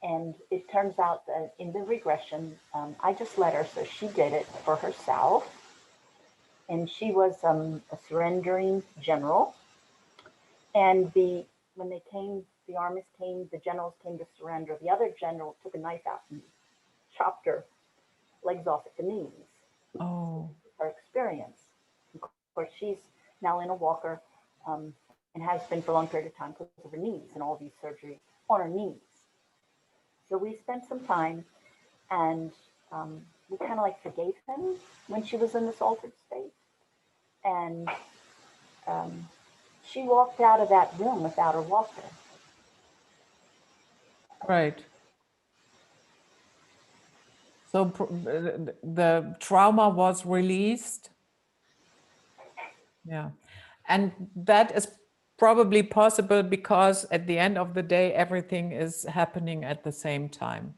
and it turns out that in the regression, I just let her, so she did it for herself, and she was a surrendering general. And when they came, the armies came, the generals came to surrender. The other general took a knife out and chopped her legs off at the knees. Oh, Her experience. Of course, she's now in a walker, and has been for a long period of time because of her knees and all these surgeries on her knees. So we spent some time, and we kind of like forgave him when she was in this altered state. And she walked out of that room without her walker. right. So the trauma was released. Yeah. And that is probably possible because at the end of the day, everything is happening at the same time.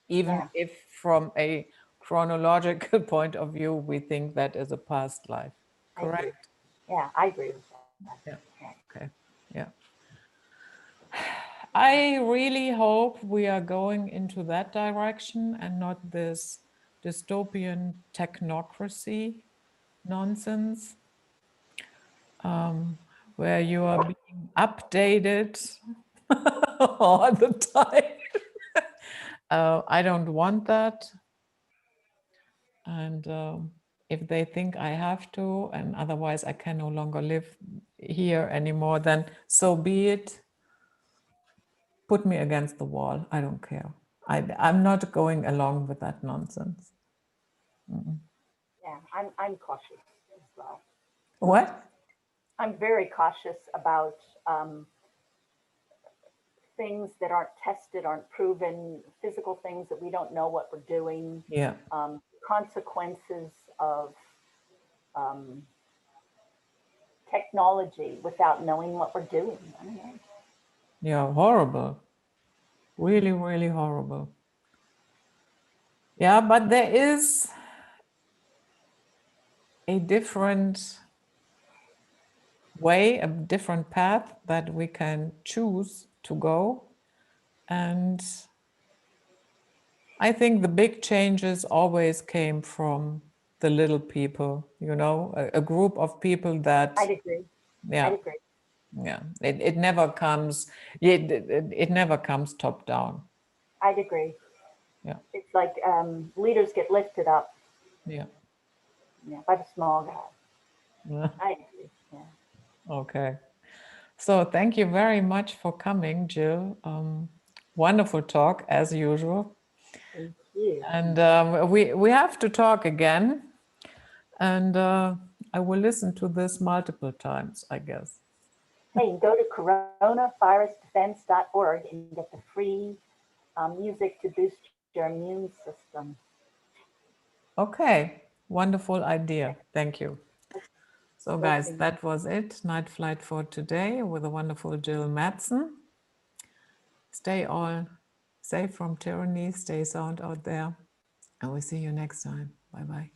Even Yeah. if from a chronological point of view, we think that is a past life. I agree. Correct? Yeah, I agree with that. Yeah. Yeah. Okay. Yeah. I really hope we are going into that direction and not this dystopian technocracy nonsense, where you are being updated all the time. I don't want that. And if they think I have to, and otherwise I can no longer live here anymore, then so be it. Put me against the wall. I don't care. I'm not going along with that nonsense. Yeah, I'm cautious as well. What? I'm very cautious about things that aren't tested, aren't proven, physical things that we don't know what we're doing, Yeah. consequences of um, technology without knowing what we're doing. I don't know. Yeah, horrible. Really, really horrible. Yeah, but there is a different way, a different path that we can choose to go. And I think the big changes always came from the little people, you know, a group of people that, I'd agree. I'd yeah, agree. yeah, it never comes, it never comes top down. I'd agree. Yeah, It's like leaders get lifted up, yeah. by the small guy. Yeah. I agree. Yeah. Okay. So thank you very much for coming, Jill. Wonderful talk as usual. Thank you. And we have to talk again. And I will listen to this multiple times, I guess. Hey, go to coronavirusdefense.org and get the free music to boost your immune system. Okay, wonderful idea. Thank you. So guys, Blessings. that was it. Night flight for today with the wonderful Jill Mattson. Stay all safe from tyranny. Stay sound out there. And we'll see you next time. Bye-bye.